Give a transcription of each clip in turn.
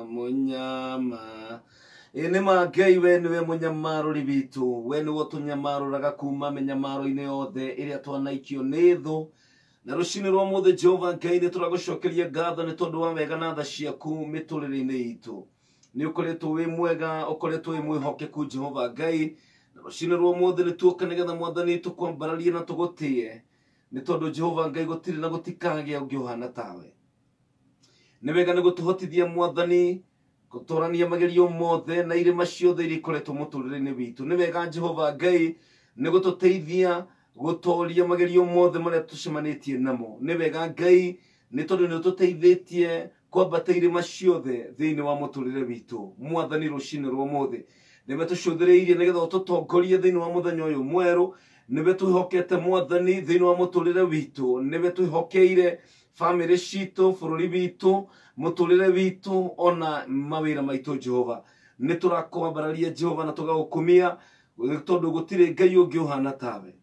munyama ene magai we niwe munyamaruri bitu we ni wotunyamaruraga kuma menyamaro-ine yothe iria twanaikio ni thu na rucini rwa muthe Jehova Ngai ni turagucokeria ngatho ni tondu wa wega na tha ciaku miturire-ine itu ni ukoretwo wi mwega ukoretwo wi mwihokeku Jehova Ngai na rucini rwa muthe ni tuoka nigetha Mwathani tukwambararie na tugutie ni tondu Jehova Ngai gutiri na gutikagia ungi uhana tawe ni wega ni gutuhotithia Mwathani gutorania magerio mothe na irima ciothe iria ikoretwo muturire-ine witu ni wega Jehova Ngai ni gututeithia gutoria magerio mothe maria tucemanitie namo ni wega Ngai ni tondu ni tuteithĩtie kwambata irima ciothe thiini wa muturire witu Mwathani rucini rwa mothe niwe tucũthĩrĩirie nigetha ututongorie thiini wa muthenya uyu mweru niwe twihokete Mwathani thiini wa muturire witu niwe twihokeire family citu bururi witu muturire witu ona mawira maitu Jehova ni turakwambararia Jehova na tugagukumia tondu gutire Ngai ungi uhana tawe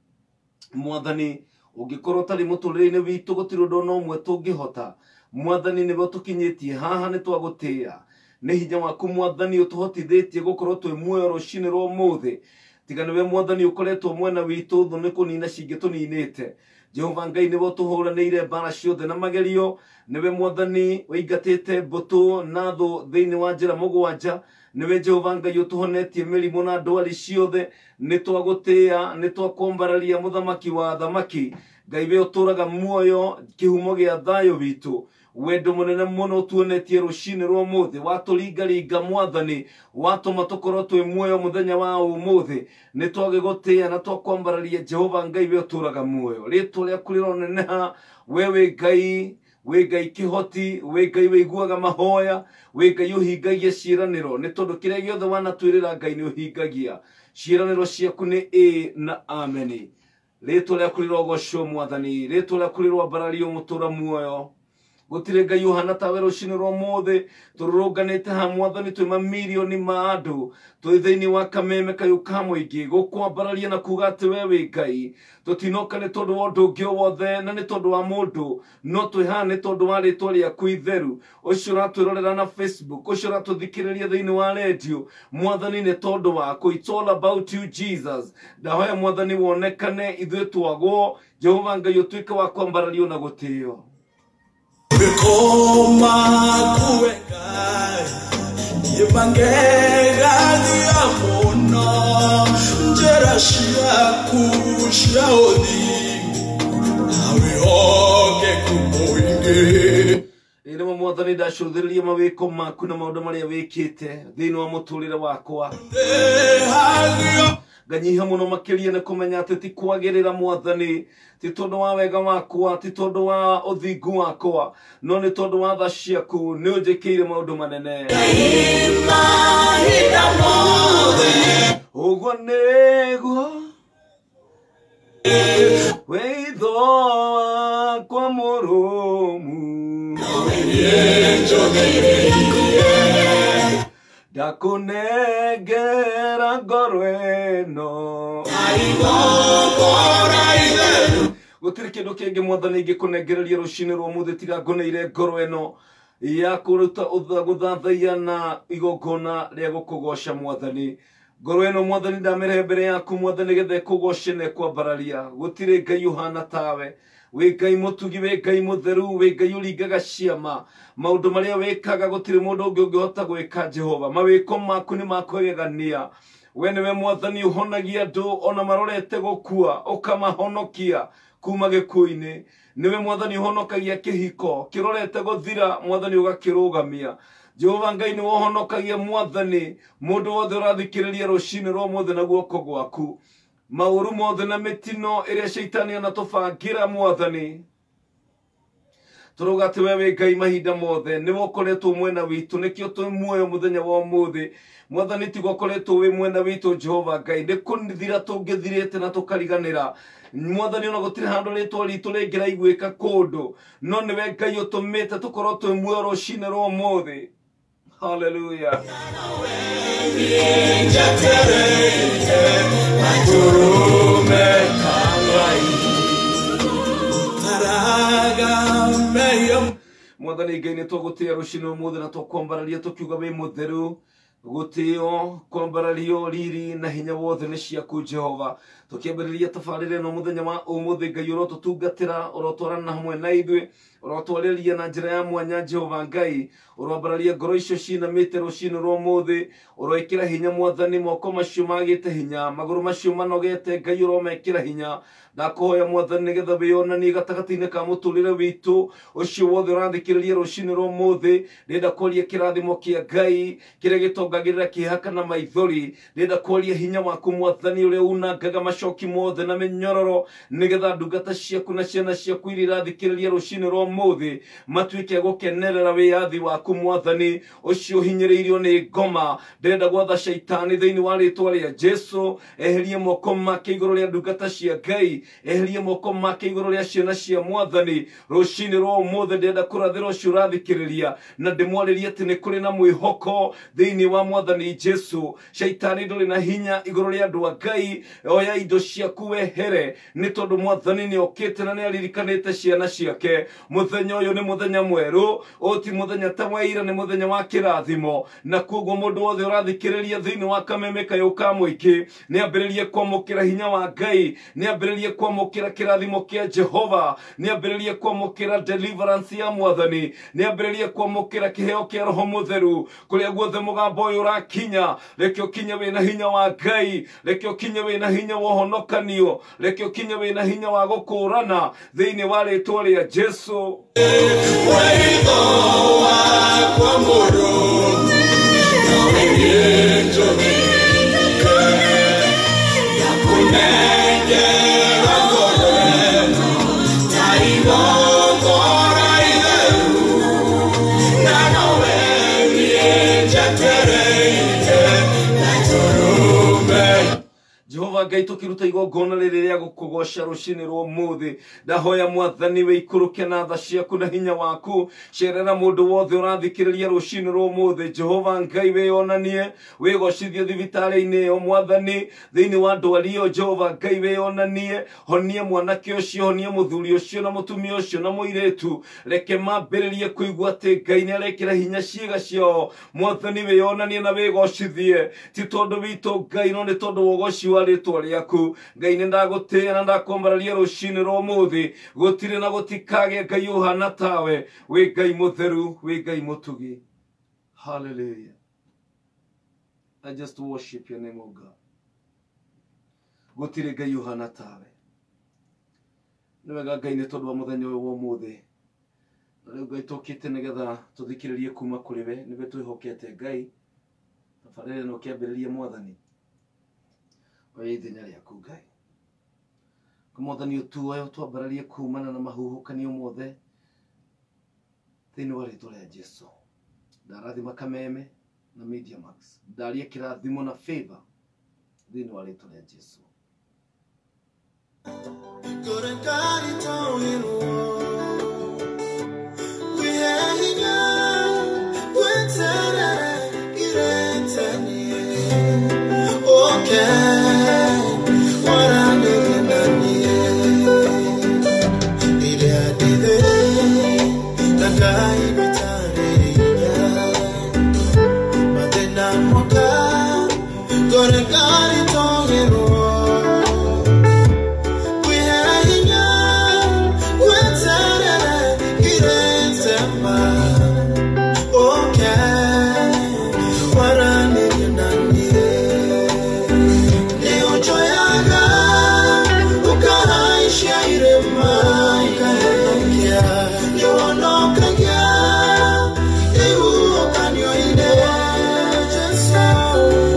Mwathani ungikorwo tari muturire-ine witu gutiri undu no umwe tungihota Mwathani niwe tukinyitie haha ni twagutia ni hinya waku Mwathani utuhotithĩtie gukorwo twi muoyo rucini rwa muthe tiga niwe Mwathani ukoretwo mwena witu thu ni kunina cingituninĩte Jehova Ngai niwe utuhuranĩire mbara ciothe na magerio niwe Mwathani waingatĩte mbũtũ na thũ thĩinĩ wa njĩra mũgwanja niwe Jehova Ngai utuhonetie mĩrimũ na ndwari ciothe ni twagũtĩa ni twakwambararia muthamaki wa thamaki Ngai we uturaga muoyo kihumo gĩa thayũ witu wendo munene muno tuonetie rucini rwa muthe waturingaringa Mwathani watuma tukorwo twi muoyo muthenya wa umuthi ni twagigutia na twakwambararia Jehova Ngai we uturaga muoyo ritwa riaku rironeneha wewe Ngai we Ngai kihoti we Ngai wiguaga mahoya we Ngai uhingagia ciĩranĩro ni tondu kiria giothe wanatwirira Ngai ni uhingagia ciĩranĩro ciaku ni na amen ritwa riaku rirogocwo Mwathani ritwa riaku rirwambarario mutura muoyo gutire Ngai uhana tawe rucini rwa muthe tururunganite ha Mwathani twi mamirioni ma andu twi thiini wa kameme kayu ka muingi gukwambararia na kuga ati we wi Ngai tutinoka ni tondu wa undu ungi wothe na ni tondu wa mundu no twi haha ni tondu wa ritwa riaku itheru ucio uratwirorera na Facebook ucio uratuthikiriria thiini wa radio Mwathani ni tondu waku it's all about you Jesus ndahoya Mwathani wonekane ithuĩ twagwo Jehova Ngai utuike wa kwambarario na gutio Bekoma kuwengai Yebangega diamono Njera shiaku shiaodi Awe oge kumoinge ine Mwathani ndacũthĩrĩria mawĩko maku na maũndũ marĩa wĩkĩte thĩinĩ wa mũtũrĩre wakwa nganyiha muno makiria ni kumenya ati ti kwagirira Mwathani ti tondu wa wega wakwa ti tondu wa uthingu wakwa no ni tondu wa tha ciaku ni unjikiire maundu manene uguo niguo weitho wakwa mũrũmu ndakunengera ngoro ino gutiri kindu kingi Mwathani ingikunengereria rucini rwa muthe tiga nguneire ngoro ino ya kuruta guthathaia na igongona ria gukugoca Mwathani ngoro ino Mwathani ndamire mbere yaku Mwathani gethe kugoce na kwambararia gutiri Ngai uhana tawe we Ngai mutugi we Ngai mutheru we Ngai uringaga ciama maundu maria wikaga gutiri mundu ungi ungihota gwika Jehova mawiko maku ni makwegania we niwe Mwathani uhonagia andu ona marorete gukua ukamahonokia kuma gikuini niwe Mwathani uhonokagia kihiko kirorete guthira Mwathani ugakirugamia Jehova Ngai ni uhonokagia Mwathani mundu wothe urathikiriria rucini rwa muthe na guoko gwaku mauru mothe na mitino iria shaitani anatubangira Mwathani turuga ati wewe Ngai mahinda mothe ni wokoretwo mwena witu nikio twi muoyo muthenya wa umuthi Mwathani ti gokoretwo wi mwena witu Jehova Ngai ni kunithira tungithirite na tukariganira Mwathani ona gutiri handu ritwa ritu ringiraiguika kundu no niwe Ngai utumite tukorwo twi muoyo rucini rwa umuthi hallelujah mwathani Ngai nitũgũtĩĩa rũcinĩ ũmũthĩ na tũkwambararia tũkiuga wĩ mũtheru gũtĩo kwambarario riri na hinya wothe nĩ ciaku Jehova tũkĩambĩrĩria tabarĩra ĩno mũthenya wa ũmũthĩ Ngai ũrotũtungatĩra ũrotwarana hamwe na ithuĩ ũrotwarĩria na njĩra ya mwanya Jehova Ngai ũroambararia ngoro icio cinamĩte rũcinĩ rwa ũmũthĩ ũroĩkĩra hinya mwathani moko macio magĩte hinya magũrũ macio manogete Ngai ũromekĩra hinya ndakuhoya mwathani nĩgetha wĩonanie gatagatĩ-inĩ ka mũtũrĩre witũ ũcio wothe ũrathikĩrĩria rũcinĩ rwa ũmũthĩ ndĩrenda kwaria kĩrathimo kĩa Ngai kĩrĩa gĩtongagĩrĩra kĩeha kana maithori ndĩrenda kwaria hinya waku mwathani ũrĩa unangaga macoki mothe na mĩnyororo nĩgetha ndungata ciaku na ciana ciaku iria irathikĩrĩria rũcinĩ rwa ũmũthĩ matuĩke gũkenerera wĩyathi waku mwathani ũcio ũhinyĩrĩirio nĩ ngoma ndĩrenda gwatha shaitani thĩinĩ wa rĩtwa rĩa Jesũ eherie moko make igũrũ rĩa ndungata cia Ngai eherie moko make igũrũ rĩa ciana cia mwathani rũcinĩ rwa ũmũthĩ ndĩrenda kũrathĩra ũcio ũrathikĩrĩria na ndĩmwarĩrie atĩ nĩ kũrĩ na mwĩhoko thĩinĩ wa mwathani Jesũ shaitani ndũrĩ na hinya igũrũ rĩa andũ a Ngai oya indo ciaku wehere nĩ tondũ mwathani nĩ okĩte na nĩ aririkanĩte ciana ciake mũthenya ũyũ nĩ mũthenya mwerũ ti mũthenya ta wa ira nĩ mũthenya wa kĩrathimo na koguo mũndũ wothe ũrathikĩrĩria thĩinĩ wa kameme kayũ ka mũingĩ nĩ ambĩrĩrie kwamũkĩra hinya wa Ngai nĩ ambĩrĩrie kwamũkĩra kĩrathimo kĩa Jehova nĩ ambĩrĩrie kwamũkĩra deliverance ya mwathani nĩ ambĩrĩrie kwamũkĩra kĩheo kĩa roho mũtheru kũrĩa guothe mũgambo ũyũ ũrakinya reke ũkinye wĩna hinya wa Ngai reke ũkinye wĩna hinya wa ũhonokanio reke ũkinye wĩna hinya wa gũkũũrana thĩinĩ wa rĩtwa rĩa Jesũ Jehova Ngai tũkĩruta igongona rĩrĩ rĩa gũkũgoca rũcinĩ rwa ũmũthĩ ndahoya mwathani wĩikũrũke na tha ciaku na hinya waku cerera mũndũ wothe ũrathikĩrĩria rũcinĩ rwa ũmũthĩ Jehova Ngai wĩonanie wĩgocithie thibitarĩ-inĩ ĩyo mwathani thĩinĩ wa ndwari ĩyo Jehova Ngai wĩonanie honia mwanake ũcio honia mũthuri ũcio na mũtumia ũcio na mũirĩtu reke mambĩrĩrie kũigua atĩ Ngai nĩ arekĩra hinya ciĩga ciao mwathani wĩonanie na wĩgocithie ti tondũ witũ Ngai no nĩ tondũ wa ũgoci wa rĩtwa rĩaku Ngai nĩ ndagũtĩĩa na ndakwambararia rũcinĩ rwa ũmũthĩ gũtirĩ na gũtikagĩa Ngai ũhana tawe wĩ Ngai mũtheru wĩ Ngai mũtugi hallelujah I just worship your name O God gũtirĩ Ngai ũhana tawe nĩ wega Ngai nĩ tondũ wa mũthenya ũyũ wa ũmũthĩ na rĩu Ngai tũkĩte nĩgetha tũthikĩrĩrie kuma kũrĩ we nĩwe twĩhokete Ngai tabarĩra ĩno kĩambĩrĩria mwathani oya ithenya rĩaku Ngai mwathani ũtuoyo twambararie kumana na mahuhũkanio mothe thĩinĩ wa rĩtwa rĩa Jesũ ndarathima kameme na Media Max ndaria kĩrathimo na favor thĩinĩ wa rĩtwa rĩa Jesũ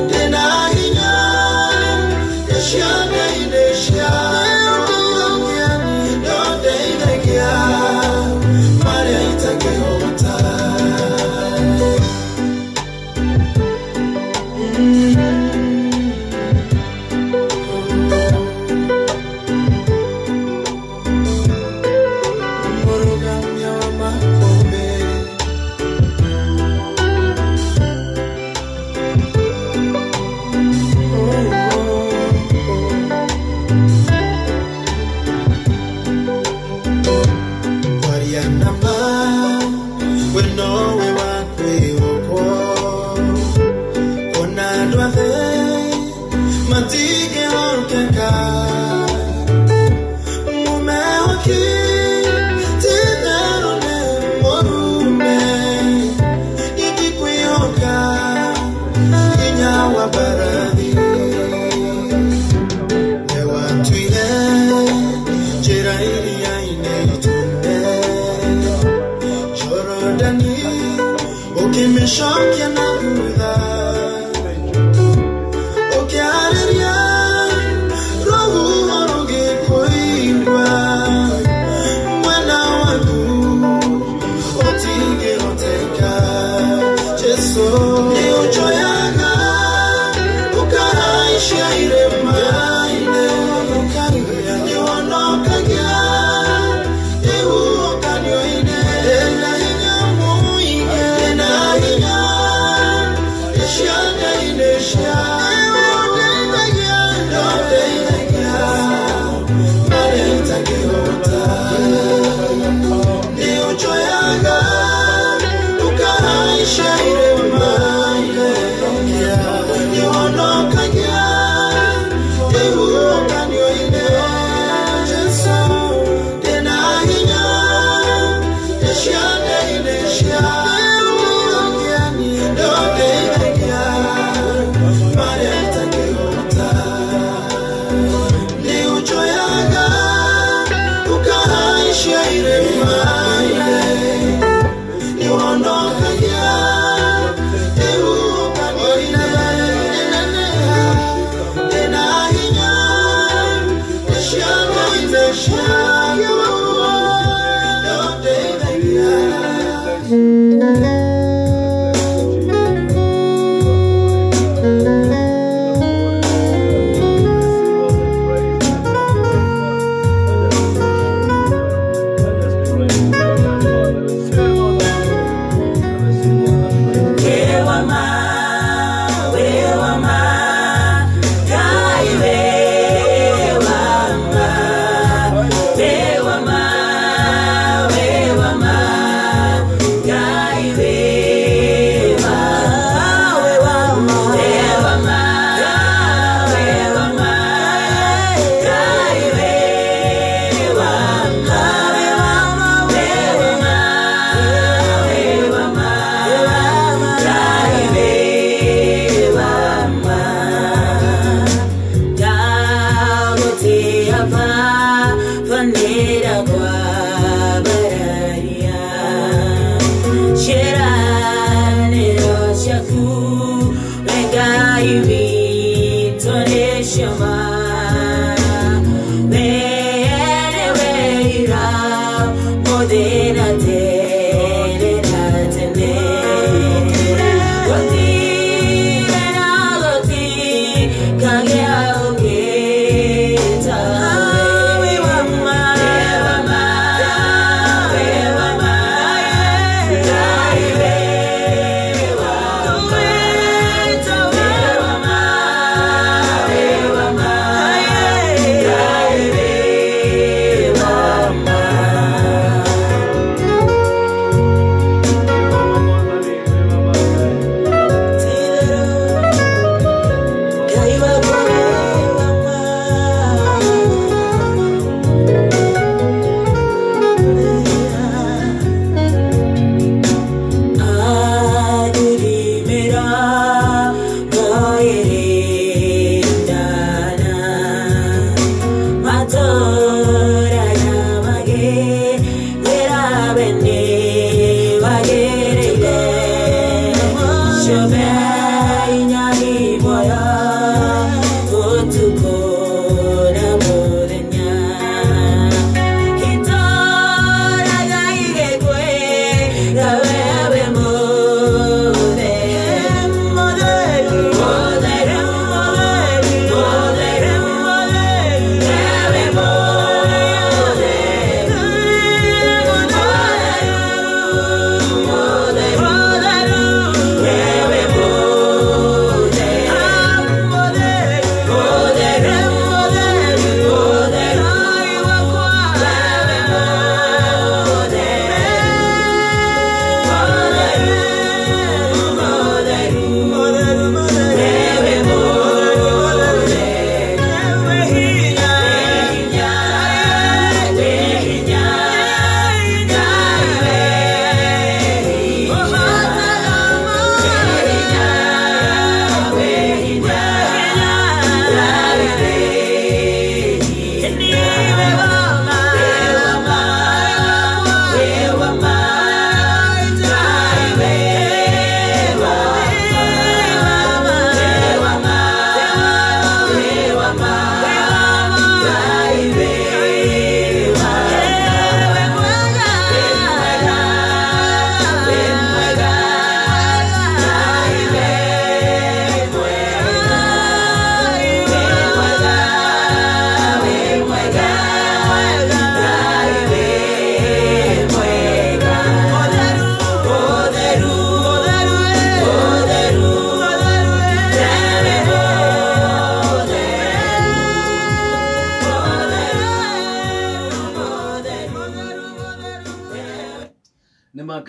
Dena hinya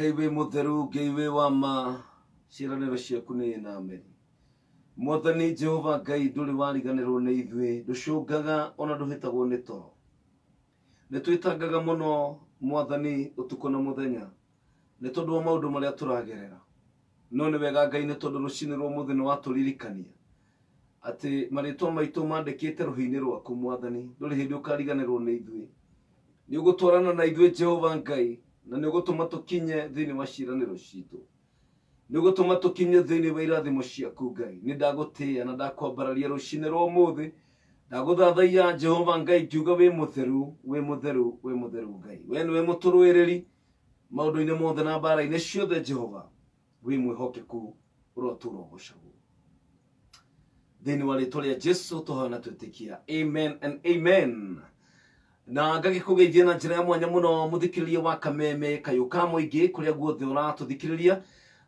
Ngai we mutheru Ngai we wa ma ciraniro ciaku ni amen. Mwathani Jehova Ngai nduri wariganirwo ni ithuĩ nducungaga ona nduhitagwo ni toro nitwitangaga muno Mwathani utuko na muthenya ni tondu wa maundu maria turagerera no ni wega Ngai ni tondu rucini rwa muthenya waturirikania ati maritwa maitu mandikite ruhi-ini rwaku Mwathani nduri hindi ukariganirwo ni ithuĩ ni ugutwarana na ithuĩ Jehova Ngai na ni ugutuma tukinye thiini wa ciraniro citu ni ugutuma tukinye thiini wa irathimo ciaku Ngai ni ndagutia na ndakwambararia rucini rwa umuthi ndaguthathaiya Jehova Ngai ngiuga we mutheru Ngai we niwe muturwiriri maundu-ini mothe na mbara-ini ciothe Jehova we mwihokeku urotura ugucagwo thiini wa ritwa ria Jesu tuhana twitikia amen and amen. Na ngagikugeithia na njira ya mwanya muno muthikiriria wa Kameme kayuka muingi kuria guothe uratuthikiriria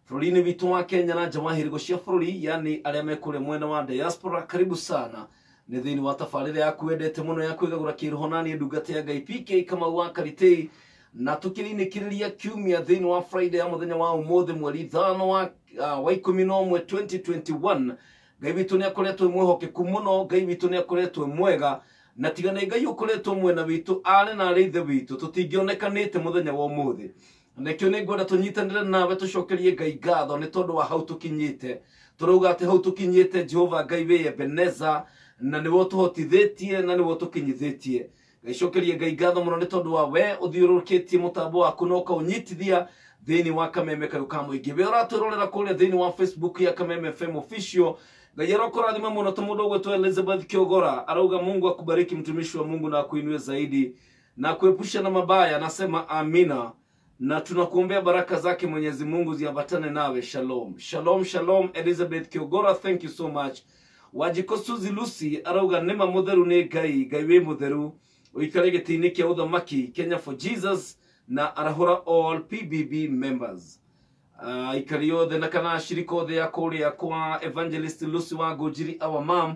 bururi-ini witu wa Kenya na nja wa hirigo cia bururi yani aria mekure mwena wa diaspora karibu sana ni thiini wa tabarire yaku wendete muno ya kwigagura kiroho nani ndungata ya Ngai PK Kamau wa Karitei na tukirinikiriria kiumia thiini wa Friday ya muthenya wa umuthi mweri 5 wa 11 2021 Ngai witu ni akoretwo mwihokeku muno Ngai witu ni akoretwo mwega na tigana Ngai ukoretwo mwena witu ari na arithe witu tutingionekanite muthenya wa umuthi nekio ni ngwenda tunyitanire nawe tucokerie Ngai ngatho ni tondu wa hau tukinyite turuga ati hau tukinyite Jehova Ngai we Ebeneza na niwo tuhotithitie na niwo tukinyithitie Ngai cokerie Ngai ngatho muno ni tondu wa we uthiururukitie mutambo waku na ukaunyitithia thiini wa Kameme kayuka muingi we uratwirorera kuria thiini wa Facebook ya Kameme FM official Ngai arokorathima muno tumundo gwetwa Elizabeth Kiogora arauga Mungu akubariki mtumishi wa Mungu na akuinue zaidi na kuepusha na mabaya nasema amina na tunakuombea baraka zake Mwenyezi Mungu ziambatane nawe shalom shalom shalom. Elizabeth Kiogora thank you so much. Wajikosuzi Lucy arauga nema mutheru ni Ngai we mutheru uikare giti-ini kia uthamaki Kenya for Jesus na arahura all PBB members ikario the na kana shiriko the ya kuria kwa Evangelist Lucy wa Gojiri our mom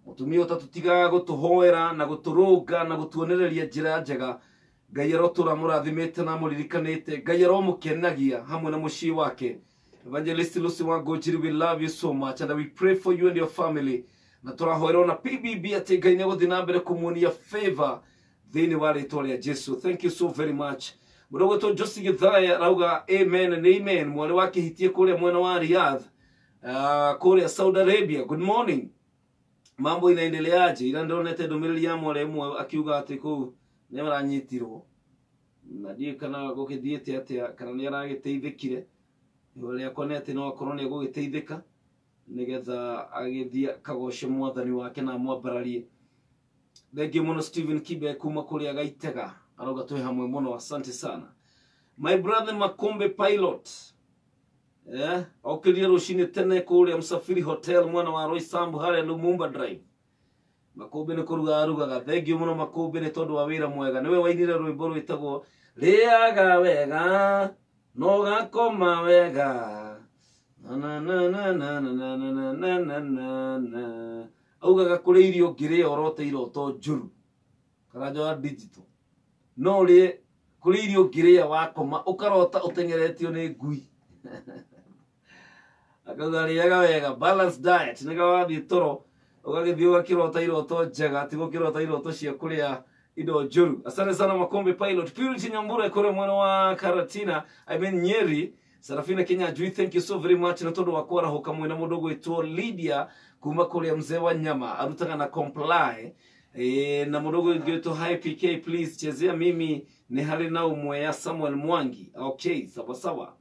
mutumia utatutiga gutuhoera na guturuga na gutuonereria njira njega Ngai arotura murathimite na muririkanite Ngai aromukenagia hamwe na mucii wake Evangelist Lucy wa Gojiri we love you so much and we pray for you and your family na turahoera na PBB ati Ngai ni guthina mbere kumuonia favor thiini wa ritwa ria Jesu. Thank you so very much. Mudogo to Josi Githaya rauga amen and amen mwale wake hitie kule mwena wa Riyadh kule Saudi Arabia. Good morning. Mambo inaendeleaje? Ila ndonete ndomereri ya mwale mwe akiuga ati ku nyaranyitirwo na die kana gukithiete atia kana ni aragiteithikire yole akonete no akorwo ni gugiteithika nigetha agithia kagoshe mwathani wake na mwambararie. Thank you muno Stephen Kibe kuma kuria Gaitega arauga twi hamwe muno asante sana. My brother Makombe pilot okiria rucini tene kuria Msafiri Hotel mwana wa Roy Sambu hale Lumumba Drive. Makombe ni kuruga arugaga. Thank you muno Makombe ni tondu wa wira mwega niwe wainire rwimbo rwitagwo riaga wega no gakoma wega na na na na na na na na na na na augaga kuri irio ngiria orote iroto njuru karajo digital no ri kuri irio ngiria wakoma ukarota utengeretio ni ngui akauga riaga wega balance diet niga wathi toro ugagithio gakirota iroto njega tigo kirota iroto cia kuria indo njuru. Asante sana Makombe pilot. Purity Nyambura kore mwana wa Karatina Nyeri Sarafina Kenya Jui, thank you so very much na tondu wa kwara hoka mwena mudogo eto Lydia kuma kuria mzee wa nyama arutaga na comply na mudogo eto hi PK please chezea mimi ni hali na umwe ya Samuel Mwangi. Okay, sawa sawa.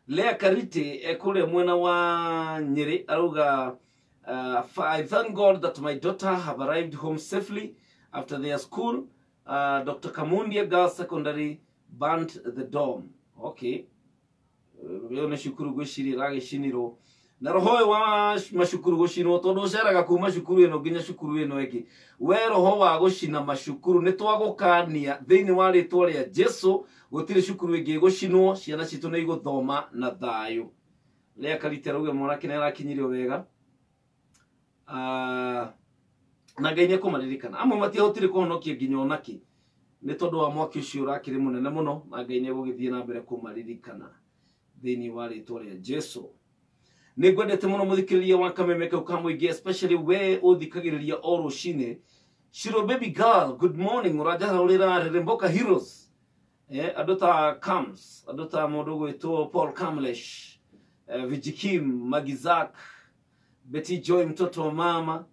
Lea Karite kule mwena wa Nyeri aruga I thank God that my daughter have arrived home safely after their school. Dr. Kamundia Girls Secondary burnt the dome. Okay. Leo nashukuru gwishiri rage shiniro. Na roho wa mashukuru goshino todo sharaga kuma shukuru eno ginya shukuru eno eki. We roho wa goshina mashukuru nitwagukania thiini wa ritwa ria Jesu gutire shukuru egi goshino ciana citu na igothoma na thayo. Lea Karite rauga mwanake nera kinyirio wega. Na Ngai ni akumaririkana amwe matihotire kuhonokia nginya onaki nĩ tondũ wa mwaki ũcio ũrakĩrĩ mũnene mũno na Ngai nĩegũgĩthiĩ na mbere kũmaririkana thĩinĩ wa rĩtwa rĩa Jesũ. Nĩngwendete mũno mũthikĩrĩria wa kameme kau ka mũingĩ, especially we ũthikagĩrĩria o rũcinĩ. Shiro baby girl, good morning. Ũranjarũrĩra Remboka Heroes. Andũ ta Kams, andũ ta mũndũ gwĩtwo Paul Kamlesh, Vijikim, Magizak, Betty Joy mtoto wa mama,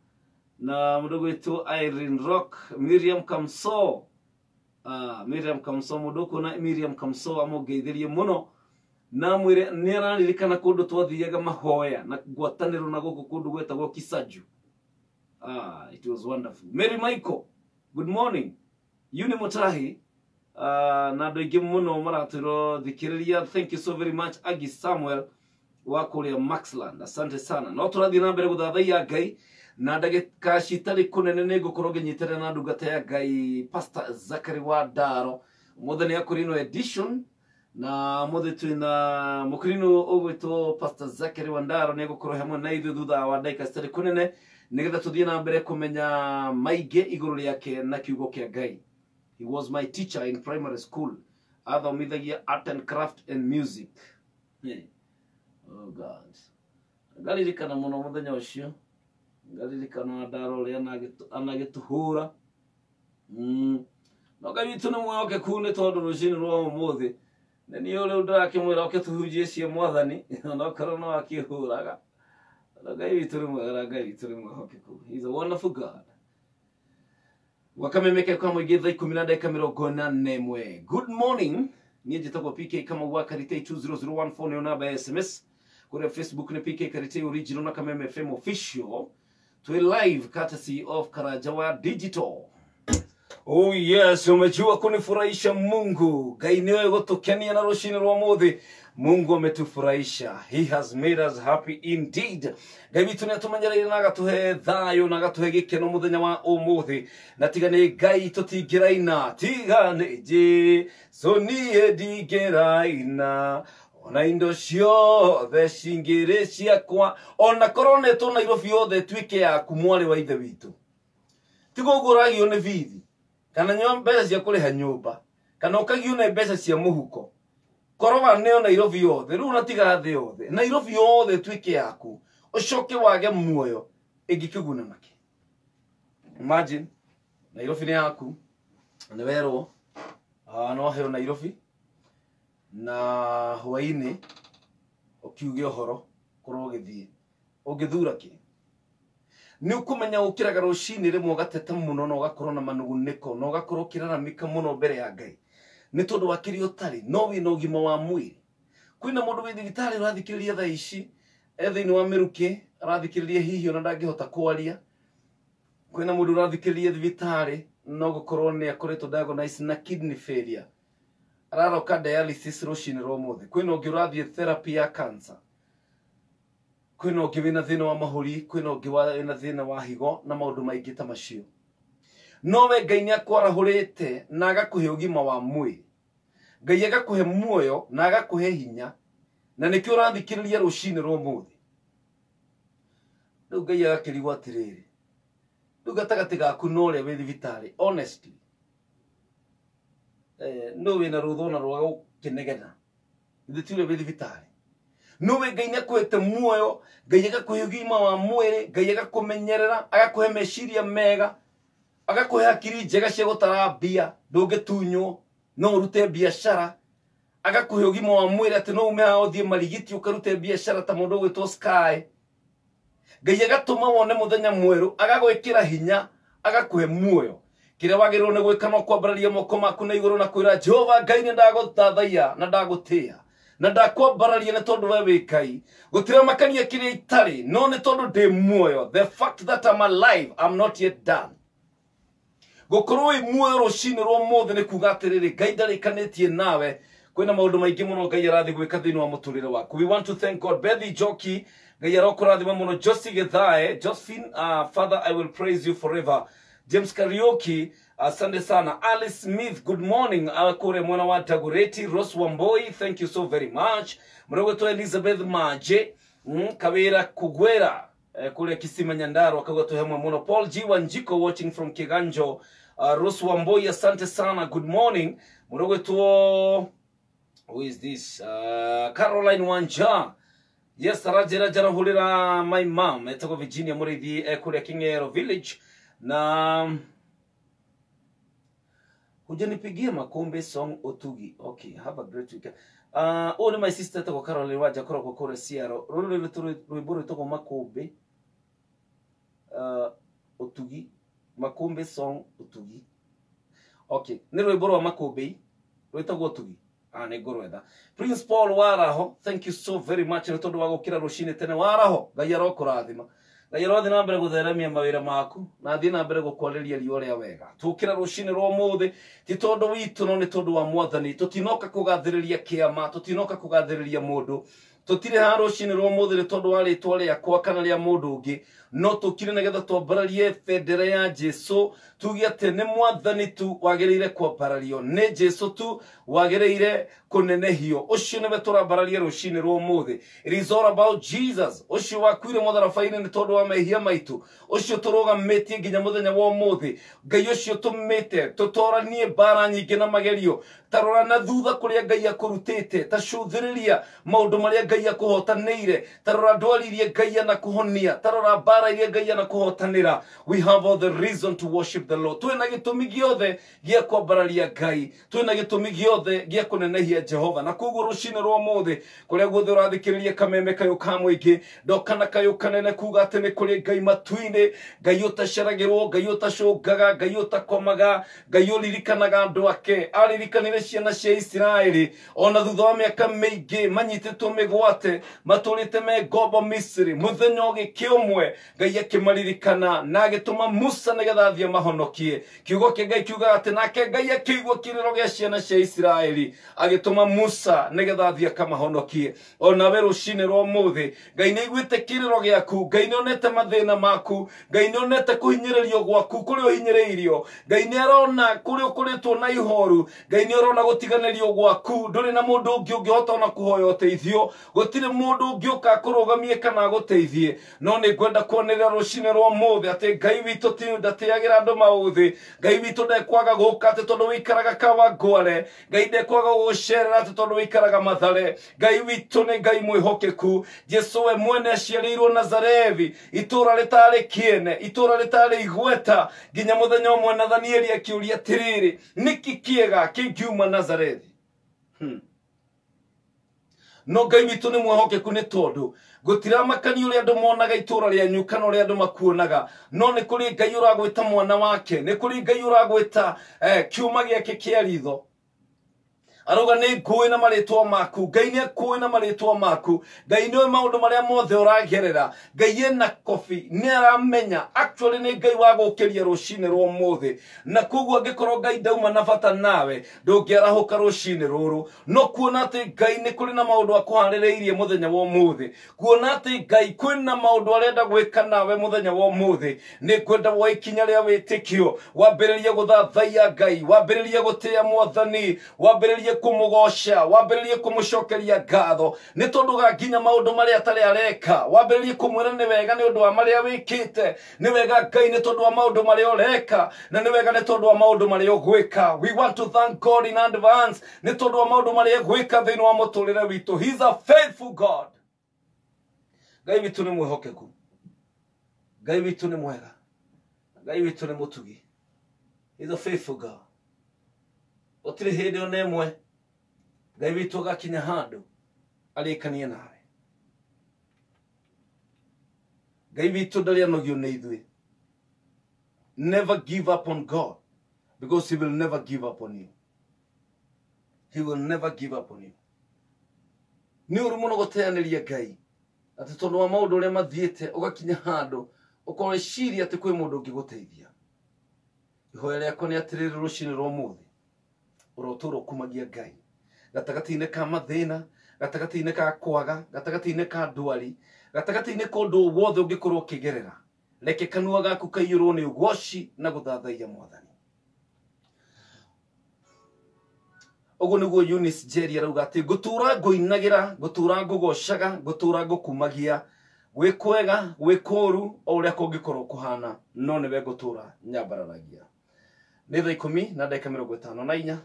na mũndũ gwĩtwo Irene Rock, Miriam Kamso. Miriam Kamso, mũndũ kuna Miriam Kamso amũgeithĩrie mũno. Na mwĩre nĩ araririkana kũndũ twathiaga mahoya na ngwatanĩro na gũkũ kũndũ gwetagwo Kisaju. It was wonderful. Mary Michael, good morning. Yuni Mutahi, na andũ aingĩ mũno maratwĩrwo thikĩrĩria. Thank you so very much. Agi Samuel wa kũrĩa Maxland, asante sana. No tũrathiĩ na mbere gũthathaiya Ngai na ndagĩka citarĩ kũnene nĩngũkorwo ngĩnyitĩrĩra na ndungata ya Ngai Pastor Zachary wa Ndaro. Ũmũthĩ nĩ akũrinwo edition na mũthĩ twĩna mũkũrinwo ũgwĩtwo Pastor Zachary wa Ndaro nĩegũkorwo hamwe na ithuĩ thutha wa ndagĩka citarĩ kũnene nĩgetha tũthiĩ na mbere kũmenya maingĩ igũrũ rĩake na kiugo kĩa Ngai. He was my teacher in primary school. Athomithagia art and craft and music. Oh God. Ngaririkana mũno mũthenya ũcio. Ngaririkana Ndaro ũrĩa anagĩtũhũra. No Ngai witũ nĩ mwĩhokeku nĩ tondũ rũciinĩ rwa ũmũthĩ nĩ niĩ ũrĩa ndĩrakĩmwĩra oke tũhunjie cia Mwathani na okorwo no akĩhũraga. Ngai witũ nĩ mwega, Ngai witũ nĩ mwĩhokeku. He's a wonderful God. Wakamemeke kwa mũingĩ thaa 10:41. Good morning. Niĩ njĩtagwo PK kama wa Karitei 20014 nĩ namba ya SMS. Kũrĩa Facebook nĩ PK Karitei Original na Kameme FM Official. Twĩ live courtesy of Karajawa Digital. Oh yes, umejua kunifurahisha Mungu. Ngai nĩwe gũtũkenia na rũciinĩ rwa mũthĩ. Mungu ametufurahisha. He has made us happy indeed. Ngai witũ nĩ atũmenyereire na agatũhe thayũ na agatũhe gĩkeno mũthenya wa ũmũthĩ. Na tiga nĩ Ngai tũtingĩraina. Tiga nĩ Jesũ niĩ ndingĩraina. Ona indo ciothe cingĩrĩ ciakwa. Ona korwo nĩtwo Nairobi yothe ĩtuĩke yaku mwarĩ wa ithe witũ. Tiga ũguo ũragio nĩ bithi. Kana nyua mbeca cia kũrĩha nyũmba. Kana ũkagio nĩ mbeca cia mũhuko. Korwa neo Nairobi yothe, rĩu natiga thĩ yothe. Nairobi yothe ĩtuĩke yaku. Ũcoke wage muoyo ĩngĩkĩguna nake. Imagine, Nairobi nĩ yaku. Nĩ werwo, no heo Nairobi. Na hwainĩ ũkiuge ũhoro korwo ũgĩthiĩ. Ũngĩthura kĩ? Nĩ ũkũmenya ũkĩraga rũciinĩ rĩmwe ũgateta mũno na ũgakorwo na manugunĩko na ũgakorwo ũkĩraramĩka mũno mbere ya Ngai. Nĩ tondũ wa kĩrĩa ũtarĩ, no wĩna ũgima wa mwĩrĩ. Kwĩna mũndũ wĩ thibitarĩ ũrathikĩrĩria thaa ici, thĩinĩ wa mĩrukĩ, arathikĩrĩria hihi ona ndangĩhota kwaria. Kwĩna mũndũ ũrathikĩrĩria thibitarĩ, no gũkorwo nĩ akoretwo diagnosed na kidney failure. Araroka dialysis rũciinĩ rwa ũmũthĩ. Kwĩna ũngĩ ũrathiĩ therapy ya cancer. Kwĩna ũngĩ wĩna thĩna wa mahũri, kwĩna ũngĩ wĩna thĩna wa higo na maũndũ maingĩ ta macio. No we Ngai nĩ akwarahũrĩte na agakũhe ũgima wa mwĩrĩ. Ngai agakũhe muoyo na agakũhe hinya na nĩkĩo ũrathikĩrĩria rũciinĩ rwa ũmũthĩ. Rĩu Ngai agakĩrigwo atĩrĩrĩ. Rĩu gatagatĩ gaku na ũrĩa wĩ thibitarĩ, honestly. No wĩna rũthona rwa gũkĩnegena. Ithe ti ũrĩa wĩ thibitarĩ. No we Ngai nĩ akũhete muoyo, Ngai agakũhe ũgima wa mwĩrĩ, Ngai agakũmenyerera, agakũhe meciria mega. Agakũhe hakiri njega cia gũtara mbia, ndũngĩtunywo, no ũrute biacara. Agakũhe ũgima wa mwĩrĩ atĩ no ume haha ũthiĩ marigiti ũkarute biacara ta mũndũ ũgwĩtwo Sky. Ngai agatũma wone mũthenya mwerũ, agagwĩkĩra hinya, agakũhe muoyo. Kĩrĩa wagĩrĩirwo nĩ gwĩka no kwambararia moko maku na igũrũ na kwĩra Jehova Ngai nĩ ndagũthathaiya na ndagũtĩĩa. Na ndakwambararia nĩ tondũ we wĩ Ngai. Gũtirĩ makania kĩrĩa itarĩ, no nĩ tondũ ndĩ muoyo. The fact that I'm alive, I'm not yet done. Gũkorwo wĩ muoyo rũciinĩ rwa ũmũthĩ nĩ kuuga atĩrĩrĩ, Ngai ndarĩkanĩtie nawe. Kwĩna maũndũ maingĩ mũno Ngai arathi gwĩka thĩinĩ wa mũtũrĩre waku. We want to thank God. Bethy Joki, Ngai arokũrathima mũno. Josie Githae, Josephine, Father, I will praise you forever. James Karaoke, asante sana. Alice Smith, good morning. Kure mwana wa Tagureti. Rose Wamboi, thank you so very much. Mrogoto Elizabeth Maje, Kawira Kugwera, kule Kisima Nyandarua, akagoto hemwa mwono. Paul G. Wanjiko watching from Kiganjo, Rose Wamboi, asante sana. Good morning. Murogo tuo. Who is this? Caroline Wanja. Yes, Rajara hulira my mom. Etoko Virginia Murithi kule Kingero Village. Na hujanipigia makombe song Otugi. Okay, have a great weekend. All my sister toko Caroline Wanja kora kukore siaro. Rolo ruiburu toko makombe. Otugi. Makombe song Otugi. Okay, ni ruiburu wa makombe. Ruitoko Otugi. Negorweda. Prince Paul Waraho, thank you so very much. Nitondo wago kira rushine tene Waraho. Gayaro kurathima. Gayaro thina mbere gutheremia mawira maku na thina mbere gukwariria riore wega. Tukira rushine ro muthe ti tondu witu no ni tondu wa mwathani. Tutinoka kugathiriria kiama, tutinoka kugathiriria mundu. Tutire ha rushine ro muthe ni tondu wa ritwa riakwa kana ria mundu ungi. No tukire negetha twambararie bendera ya Jesu tugie ati ni mwathani tu wagiriire kwambarario ni Jesu tu wagiriire kunenehio. Ucio niwe turambararie rucini rwo muthi. It is all about Jesus. Ucio wakwire mutharabaini ni tondu wa mehia maitu. Ucio turugametie nginya muthenya wa muthi. Ngai ucio tumite tutoranie bara nyingi na magerio. Tarora na thutha kuria Ngai akurutite. Tacuthiriria maundu maria Ngai akuhotanire. Tarora ndwaririe Ngai na kuhonia. Tarora we have all the reason to worship the Lord. Twina gitumi giothe gia kwambararia Ngai. Twina gitumi giothe gia kunenehia Jehova. Na kuguo rucini rwo muthi kuria guothe urathikiriria kameme kayo ka muingi ndokana kayo kanene kuga ati ni kuri Ngai matuini. Ngai utaceragirwo, Ngai utacungaga, Ngai utakomaga, Ngai uririkanaga andu ake. Aririkanire ciana cia Isiraeli ona thutha wa miaka meingi manyititwo migwate maturite me ngombo Misiri. Muthenya ugikiumwe Ngai akimaririkana na agituma Musa nigetha athie mahonokie. Kiugo kia Ngai kiuga ati nake Ngai akigwa kiriro gia ciana cia Isiraeli agituma Musa nigetha athie akamahonokie. Ona we rucini rwo muthi Ngai ni igwite kiriro giaku, Ngai ni onete mathina maku, Ngai ni onete kuhinyiririo gwaku kuri uhinyiriirio, Ngai ni arona kuri ukuritwo na ihoru, Ngai ni arona gutiganirio gwaku. Nduri na mundu ungi ungihota ona kuhoya uteithio, gutire mundu ungi uka kurugamie kana guteithie. No ni gwenda kuonerera rucini rwo muthi ati Ngai witu ti ndatiagira andu mauthi. Ngai witu ndekwaga guka ati tondu wikaraga Kawangware, Ngai ndekwaga gucerera ati tondu wikaraga Mathare. Ngai witu ni Ngai mwihokeku. Jesu we mwene aciarirwo Nazarethi, itura ritari kiene, itura ritari igweta, nginya muthenya umwe Nathanieli akiuria atiriri niki kiega kingiuma Nazarethi. No Ngai witu ni mwihokeku ni tondu gutiramakani uri andu monaga itura rianyu kana uri andu makuonaga. No ni kuri Ngai uragwita mwana wake, ni kuri Ngai uragwita kiuma giake kia ritho. Aroga ni ngui na maritwa maku. Ngai ni akui na maritwa maku. Ngai ni maundu maria mothe uragerera. Ngai ena kofi ni aramenya actually ni Ngai wa gukiria rucini rwo muthi. Na kuguo angikorwo Ngai ndauma na bata nawe ndungiarahuka rucini ruru. No kuona ati Ngai ni kuri na maundu akuhaririirie muthenya wa muthi, kuona ati Ngai kwina maundu arenda gwika nawe muthenya wa muthi, ni kwenda wa ikinya ria witikio wambiririe guthathaiya Ngai, wambiririe gutia mwathani, wambiririe kumugosha, wambiririe kumucokeria ngatho ni tondu ga nginya maundu maria atari areka. Wambiririe kumwira ni wega ni undu wa maria wikite, ni wega Ngai ni tondu wa maundu maria ureka, na ni wega ni tondu wa maundu maria ugwika. We want to thank God in advance ni tondu wa maundu maria gwika thiini wa muturire witu. He is a faithful God. Ngai witu ni mwihokeku, Ngai witu ni mwega, Ngai witu ni mutugi. He is a faithful God. Gutiri hindi ona imwe Ngai witu agakinya handu arikanie nawe. Ngai witu ndari anogio ni ithui. Never give up on God, because he will never give up on you. He will never give up on you. Ni uru muno guteaniria Ngai ati tondu wa maundu uria mathiite ugakinya handu ukoreciria ati kwi mundu ungiguteithia. Ihoya riakwa ni atiriri rucini rwo muthi uroturo kumagia Ngai gatagati-ini ka mathina, gatagati-ini ka kwaga, gatagati-ini ka ndwari, gatagati-ini ka undu wothe ungikorwo ukigerera. Reke kanua gaku kaiyurwo ni ugoci na guthathaiya mwathani. Ogo niguo Eunice Jerry arauga ati gutura nguinagira, gutura ngugocaga, gutura ngukumagia, gwikwega, gwikoru o uria kungikorwo kuhana, no niwe gutura nyambararagia. nä thaa 10 na ndagika 54.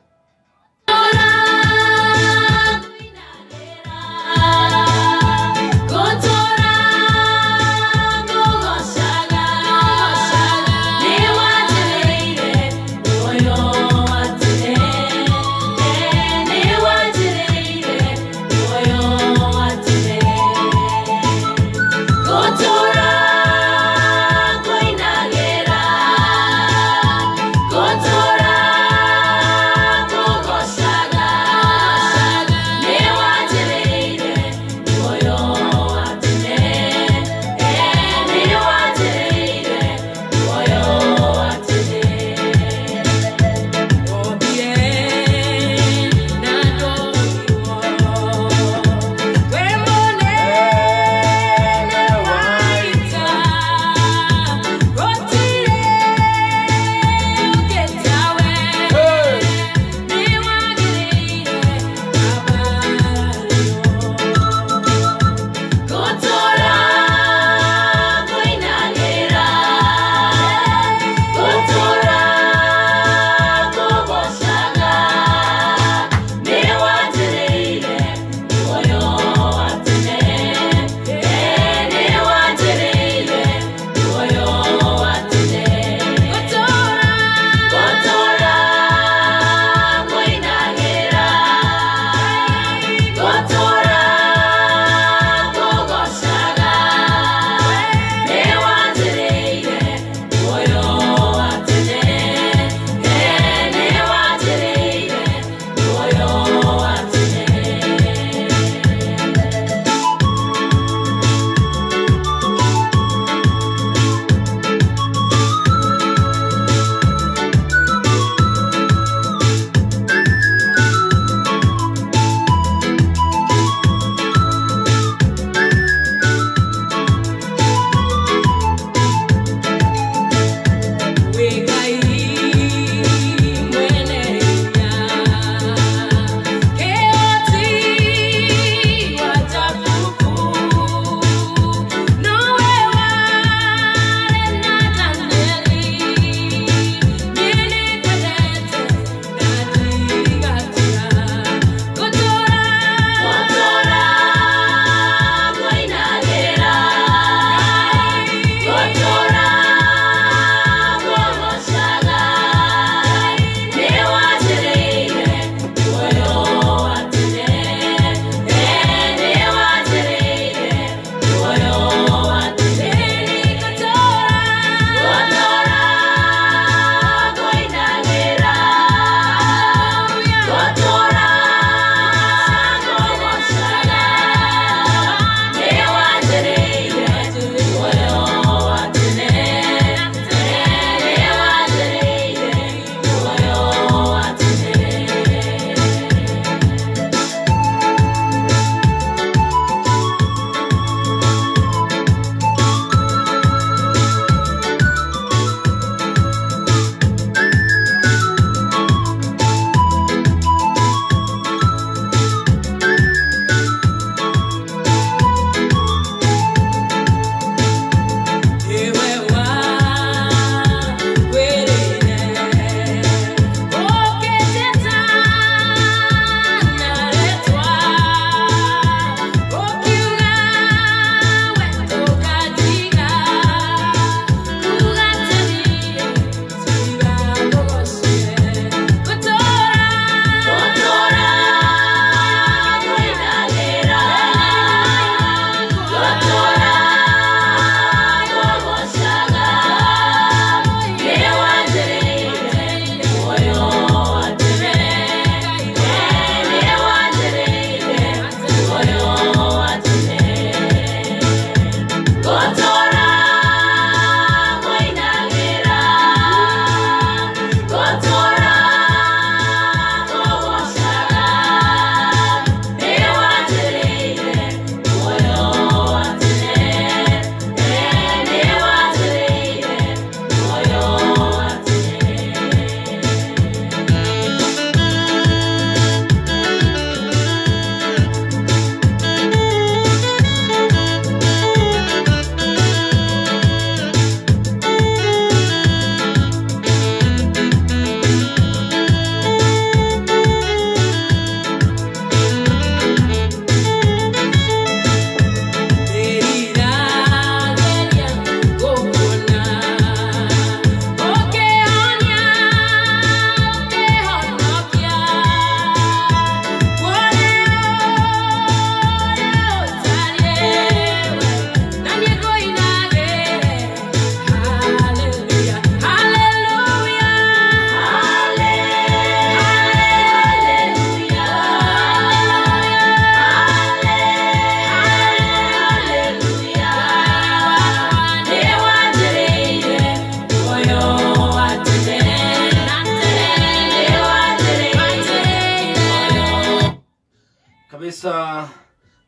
kabisa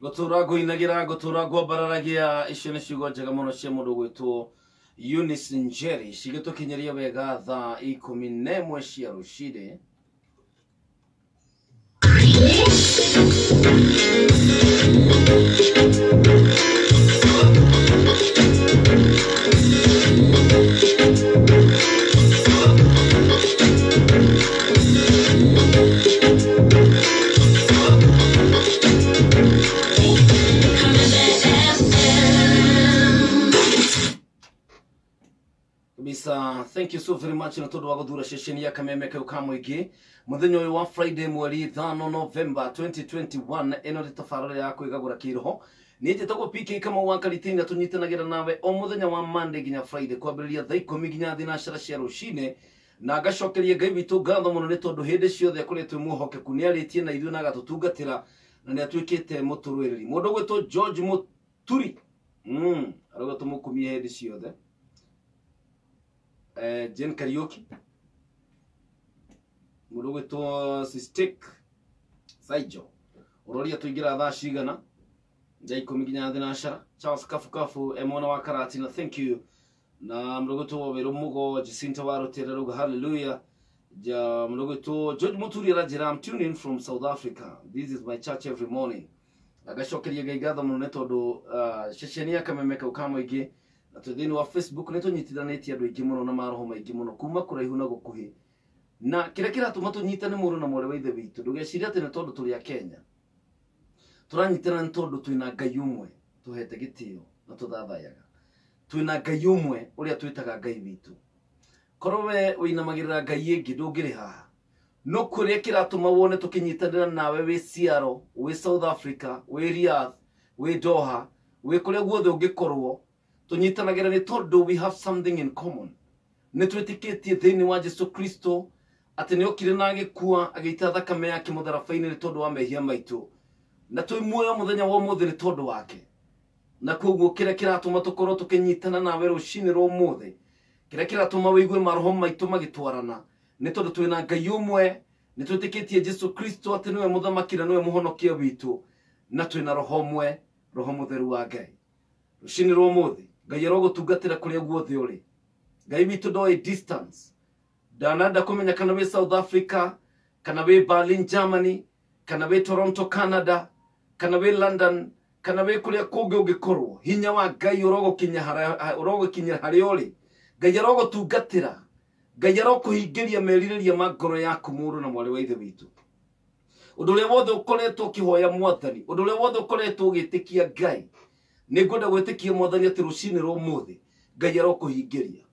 gotura guinagira gotura gwabararagia icio ni ciugo njega muno cia mundu gwitwo Eunice Njeri cigitukinyeria wega thaa 11 cia ruciri. Thank you so very much na todo wagodura session ya kameme ka ukamwigi muthenyo uyu wa Friday mweri 5 November 2021 eno ritafarare yako igagura kiroho ni jetagwo PK kama wakaritinga tunyitanagira nawe o muthenya wa Monday ginya Friday kwambiriria thaa 10 ginya thinacara cia rucine na gacokeria Ngai witu ngatho muno ni tondu hindi ciothe akuretwe muhokeku ni aritie na ithu na gatutungatira na ni atwikite muturwiriri mundu gwitwo George Muturi arogo tumukumie hindi ciothe Jen Karaoke murugo to Sistek Saijo uroria tuigira thaa cigana ndai kumiginya thinacara Charles Kafu emona wa Karati na thank you na murugo to Werumugo Jacinta Warotera ruga hallelujah ja murugo to George Muturi rajira. I'm tuning in from South Africa. This is my church every morning. Agashokeria gaigatha muno netondu sheshenia kamemeka ukamwigi na tudini wa Facebook neto nyitithanĩtie andũ aingĩ mũno na maroho maingĩ mũno kuma kũraihu na gũkuhĩ na kĩrĩa kĩratũma tũnyitane mũrũ na mwarĩ wa ithe witũ ndũgecirie atĩ nĩ tondũ tũrĩ a Kenya tũranyitana nĩ tondũ twĩna Ngai ũmwe tũhete gĩtĩo na tũthathayaga twĩna Ngai ũmwe ũrĩa twĩtaga Ngai witũ korwo we ũinamagĩrĩra Ngai ĩngĩ ndũngĩrĩ haha no kũrĩa kĩratũma wone tũkĩnyitanĩra nawe wĩ Seattle wĩ South Africa wĩ Riyadh wĩ Doha wĩ kũrĩa guothe ũngĩkorwo tunyitanagira ni tondu we have something in common ne twetikitie thini wa Jesu Kristo ati ni okire na agikua agita thakame yake mutharafaini ni tondu wa mehia maitu na twi muoyo muthenya wa muthe ni tondu wake na koguo kira kiratuma tukorwo tukinyitana nawe rucini rwo muthe kira kiratuma wigue maroho maitu magitwarana ni tondu twina Ngai umwe ni twetikitie Jesu Kristo ati niwe muthamakira niwe muhonokia witu na twina roho mwe roho mutheru wa Ngai rucini rwo muthe Ngai arogutungatira kuria guothe uri Ngai witu ndoi distance ndananda kumenya kana we South Africa kana we Berlin Germany kana we Toronto Canada kana we London kana we kuria kungi ungikorwo hinya wa Ngai urogukinya hari uri Ngai arogutungatira Ngai arokuhingiria meririria ma ngoro yaku mundu na mwari wa ithe witu undu uria wothe ukoretwo ukihoya mwathani undu uria wothe ukoretwo ugitikia Ngai ningwenda gwitikia mwathani ati rucini rwo muthe Ngai arokuhingiria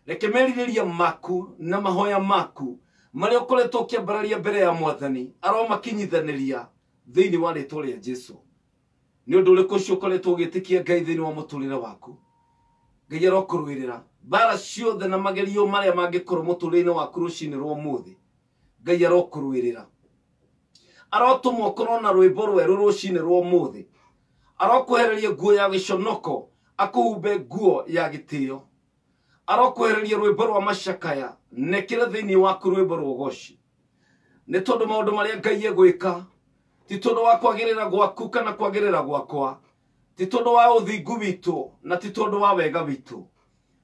reke meririria maku na mahoya maku mari ukoretwo ukiambararia mbere ya mwathani aromakinyithaniria thiini wa ritwa ria Jesu ni undu uriku ucio ukoretwo ugitikia Ngai thiini wa muturire waku Ngai arokurwirira bara ciothe na magerio maria mangikorwo muturire waku rucini rwo muthe Ngai arokurwirira arotumwo korwo na rwimbo rweru rucini rwo muthe arokuhereria nguo ya giconoko akuhumbe nguo ya gitio arokuhereria rwimbo rwa macakaya nekire thiini waku rwimbo rwa goci ni tondu maundu maria Ngai egwika ti tondu wa kwagirira gwaku kana kwagirira gwakwa ti tondu wa uthingu witu na ti tondu wa wega witu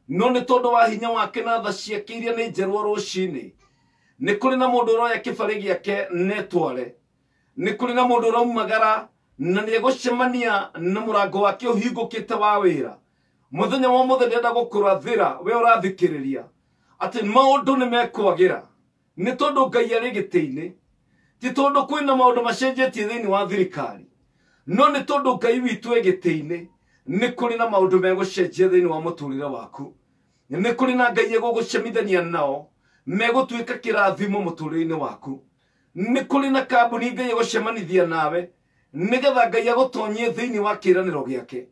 no ni tondu wa hinya wake na tha ciake iria ni njerwo rucini ni kuri na mundu uroya kibari giake netware ni kuri na mundu uroumagara na ni egucemania na murango wake uhingukite wa wira muthenya wa muthe ndenda gukurathira we urathikiriria ati maundu ni mekwagira ni tondu Ngai ari gitiini ti tondu kwina maundu macenjetie thiini wa thirikari no ni tondu Ngai witu egitiini ni kuri na maundu megucenjia thiini wa muturire waku ni kuri na Ngai egugucemithania nao megutwika kirathimo muturire waku ni kuri na kambuni Ngai egucemanithia nawe nigetha Ngai agutonyie thiini wa kiraniro giake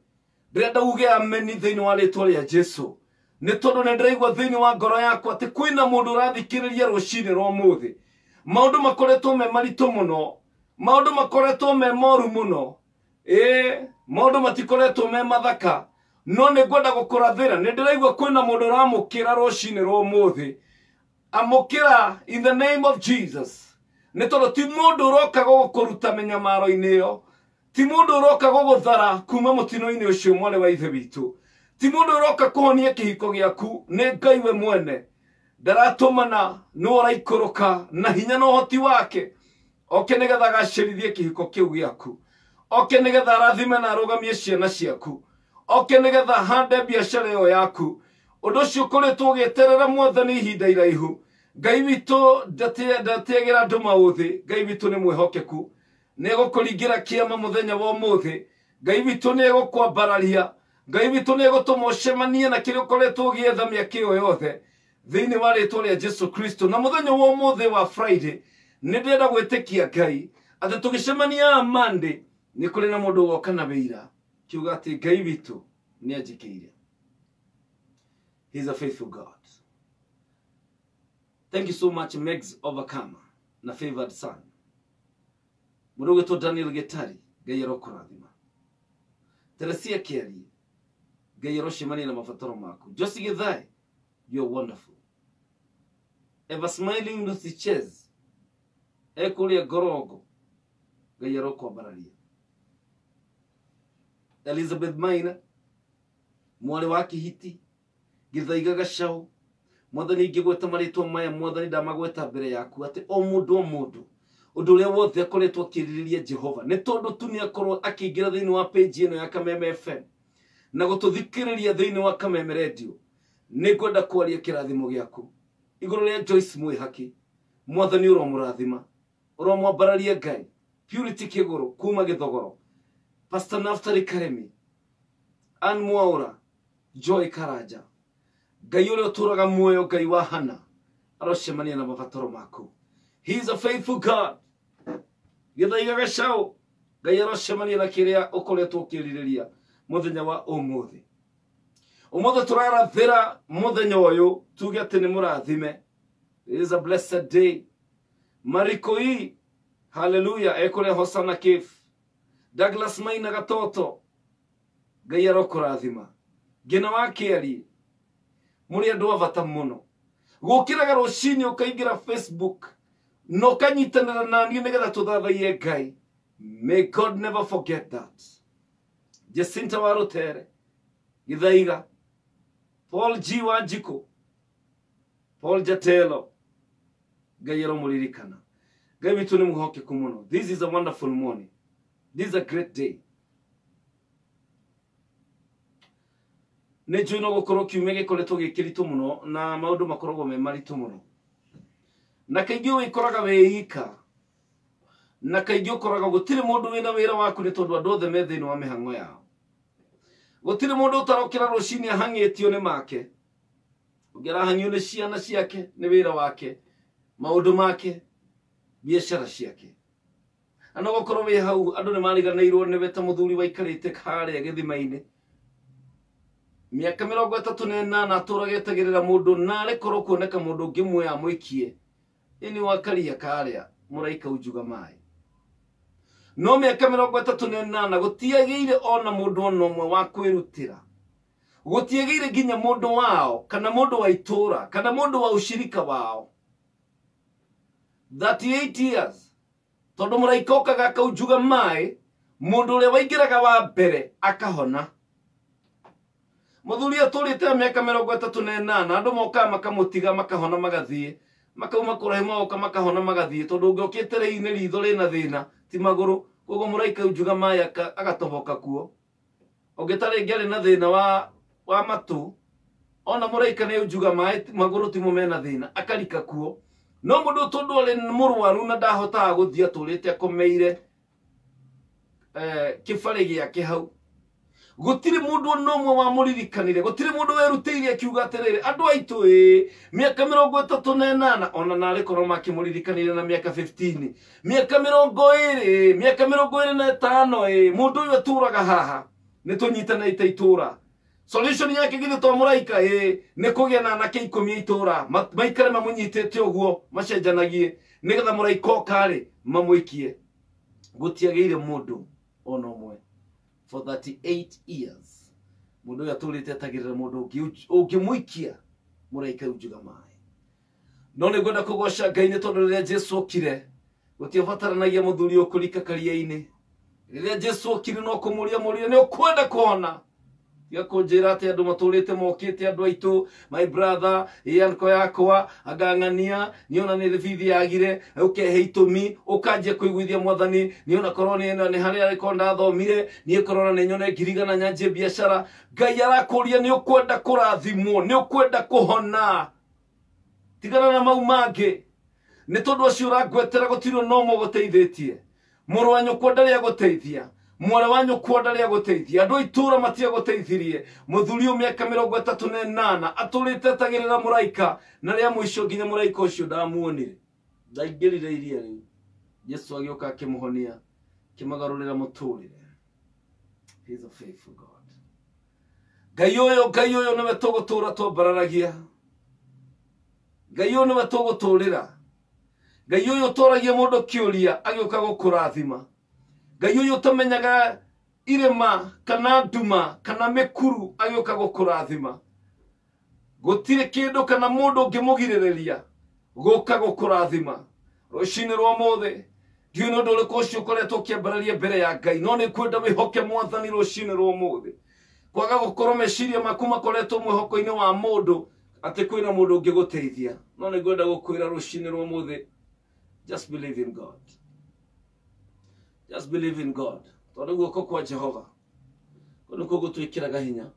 ndirenda uge ameni thiini wa ritwa ria Jesu ni tondu ni ndiraigua thiini wa ngoro yakwa ati kwina mundu urathikiriria rucini rwo muthe maundu makoretwo me maritu muno maundu makoretwo me moru muno maundu matikoretwo me mathaka no ni ngwenda gukurathira ni ndiraigua kwina mundu uramukira rucini rwo muthe amukira in the name of Jesus ni tondu ti mundu uroka gukuruta menyamaro-ini yo ti mundu uroka guguthara kuma mutino-ini ucio mwane wa ithe witu ti mundu uroka kuhonia kihiko giaku ni Ngai we mwene ndaratumana no raikuruka na hinya no hoti wake oke nigetha gacirithie kihiko kiu giaku oke nigetha rathime na arugamie ciana ciaku oke nigetha hande biacara iyo yaku undu ucio ukoretwo ugieterera mwathani ihinda iraihu Ngai witu ndatiagira andu mauthi Ngai witu ni mwihokeku negukuringira kiama muthenya wa umuthi Ngai witu negukwambararia Ngai witu negutuma ucemanie na kiria ukoretwo ugietha miaka iyo yothe thiini wa ritwa ria Jesu Kristo na muthenya wa umuthi wa Friday ni ndenda gwitikia Ngai ati tugicemania Monday ni kuri na mundu woka na wira kiuga ati Ngai witu ni ajikiire. He is a faithful God. Thank you so much, Megs Overcomer na Favored Son. Muruge to Daniel Getari, Gayero Kuradima. Teresia Kieri, Gayero Shimani na mafatoro mako. Josie Githai, you're wonderful. Ever smiling Lucy Chez, Ekulia Gorogo, Gayero Kwabararia. Elizabeth Maina, Mwale waki hiti, Githai Gagashau, Mwathani ngigweta maritwa maya Mwathani ndamagweta mbere yaku ati o mundu undu uria wothe akoretwo akiririria Jehova ni tondu tu ni akorwo akiingira thiini wa page ino ya Kameme FM na gututhikiriria thiini wa Kameme Radio ni ngwenda kwaria kirathimo giaku iguru ria Joyce Mwihaki Mwathani uromurathima uromwambararia Ngai Purity Kiguru kuma Githogoro Pastor Naftali Karemi Ann Mwaura Joy Karaja Ngai uria uturaga muoyo Ngai wa Hana arocemania na mabataro maku. He is a faithful God. Githai Gagashau Ngai arocemania na kiria ukoretwo ukiririria muthenya wa umuthi. Umuthi turarathira muthenya uyu tuge ati ni murathime. It is a blessed day. Marikoi hallelujah ekore Hosana Kif Douglas Maina Gatoto Ngai arokurathima. Gina wa Kieri muri andu avata muno gukiraga rucini ukaingira Facebook no kanyitanira na niĩ nigetha tuthathaie Ngai. May God never forget that. Jacinta Warutere Githaiga Paul G Wanjiko Paul Jatelo Ngai aromuririkana. Ngai witu ni muhokeku muno. This is a wonderful morning. This is a great day. Nejo no gukoro kiumege koretwo gikiritu muno na maundu makoragwo me maritu muno na kaingĩ wikoraga weika na kaingĩ ukoraga gutire mundu wina wira waku ni tondu andu othe me thiini wa mihango yao gutire mundu utarokira rucini ahang'itio ni make ugera hang'io ni ciana ciake ni wira wake maundu make biashara ciake ana gukoro we hau andu ni mariganĩirwo ni weta muthuri waikarite haria githima-ini miaka 38 aturagetagerera mundu nare koro kuoneka mundu ngimwe amwikie ini wakaria karia muraika ujuga mai no miaka 38 gutiageire ona mundu ono mwe wa kwirutira gutiageire ginya mundu wao kana mundu wa itura kana mundu wa ushirika wao 38 years tondu muraika okaga akaujuga mai mundu uria waingiraga wa mbere akahona. Muthuri aturite miaka 38 andu moka makamutiga makahona magathie makauma kurahima oka makahona magathie tondu ngokite reine ritho rina thina ti maguru kogo muraika ujuga maya agatoboka kuo ogitare ngere na thina wa matu ona muraika ne ujuga mai maguru ti mumena thina akarika kuo no mundu tondu ale murwaru na ndahota guthia turite akomeire kifare giake hau gutire mundu nomwe wa muririkanire gutire mundu werutiire akiuga atiriri andu aitu miaka 38 ona nari korwo makimuririkanire na miaka 15 miaka 20 miaka 25 mundu uyu aturaga haha nitunyitanite itura solution yake githe to muraika ni kugia na anake 10 itura maikare mamunyitete uguo macenjanagie nigetha muraika okari mamwikie gutiageire mundu ona omwe for 38 years mundu yaturite atagirira mundu ukimwikia muraika ujuga mai no ni gwenda kugosha Ngai ni tondu ria Jesu okire gutiabataranagia muthuri ukurika karia-ini Rĩrĩa Jesu okire no kũmũria nĩ ũkwenda kuona. Tiga kũnjĩra atĩ andũ matũrĩte mokĩte andũ aitũ, my brother, yanko yakwa, agang'ania, niona nĩ thithi yagire, ũkehe itũmi, ũkanjia kũiguithia Mwathani, niona korona ĩno nĩ harĩa arĩko ndathomire, niĩ korona nĩ nyone ngirigana nyanjie biacara. Ngai arakũria nĩ ũkwenda kũrathimwo, nĩ ũkwenda kũhona. Tigana na mau mangĩ. Nĩ tondũ acio ũrangwetera gũtirĩ no mũgũteithĩtie. Mũrũ wa nyũkwa ndarĩ agũteithia. Mwana wa nyũkwa ndarĩ agũteithia. Andũ itũra matiagũteithirie. Mũthuri ũyũ mĩaka 38 atũrĩte etagĩrĩra mũraika, na rĩa mũico nginya mũraika ũcio ndamuonire. Ndaingĩrire iria rĩu. Jesu agĩũka akĩmũhonia, akĩmagarũrĩra mũtũrĩre. He is a faithful God. Ngai ũyũ nĩwe tũgũtũra twambararagia. Ngai ũyũ nĩwe tũgũtũrĩra. Ngai ũyũ ũtoragia mũndũ kĩũria agĩũka gũkũrathima. Ngai ũyũ ũtamenyaga irĩma kana nduma kana mĩkuru agĩũka gũkũrathima. Gũtirĩ kĩndũ kana mũndũ ũngĩmũgirĩrĩria gũka gũkũrathima. Rũciinĩ rwa ũmũthĩ ndiũĩ nĩ ũndũ ũrĩkũ ũcio ũkoretwo ũkĩambararia mbere ya Ngai, no nĩ kwenda wĩhoke Mwathani rũciinĩ rwa ũmũthĩ. Kwaga gũkorwo meciria maku makoretwo mwĩhoko-inĩ wa mũndũ atĩ kwĩna mũndũ ũngĩgũteithia. No nĩ ngwenda gũkwĩra rũciinĩ rwa ũmũthĩ, just believe in God. Just believe in God. Tondũ guoko kwa Jehova kũndũ kũgũtwĩkĩraga hinya,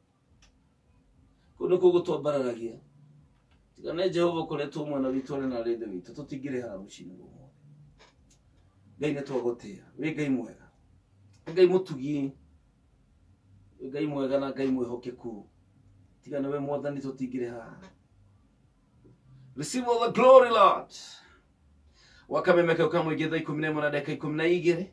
kũndũ kũgũtwambararagia. Tiga nĩ Jehova ũkoretwo mwana witũ arĩ na rĩndĩ witũ, tũtingĩrĩ haha rũciinĩ rwa ũmũthĩ. Ngai nĩ twagũtĩĩa, wĩ Ngai mwega, Ngai mũtugi, wĩ Ngai mwega na Ngai mwĩhokeku. Tiga nĩwe Mwathani tũtingĩrĩ haha. Receive all the glory, Lord. Wakamemeka ukamwĩgia thaa 11 na dakika 12.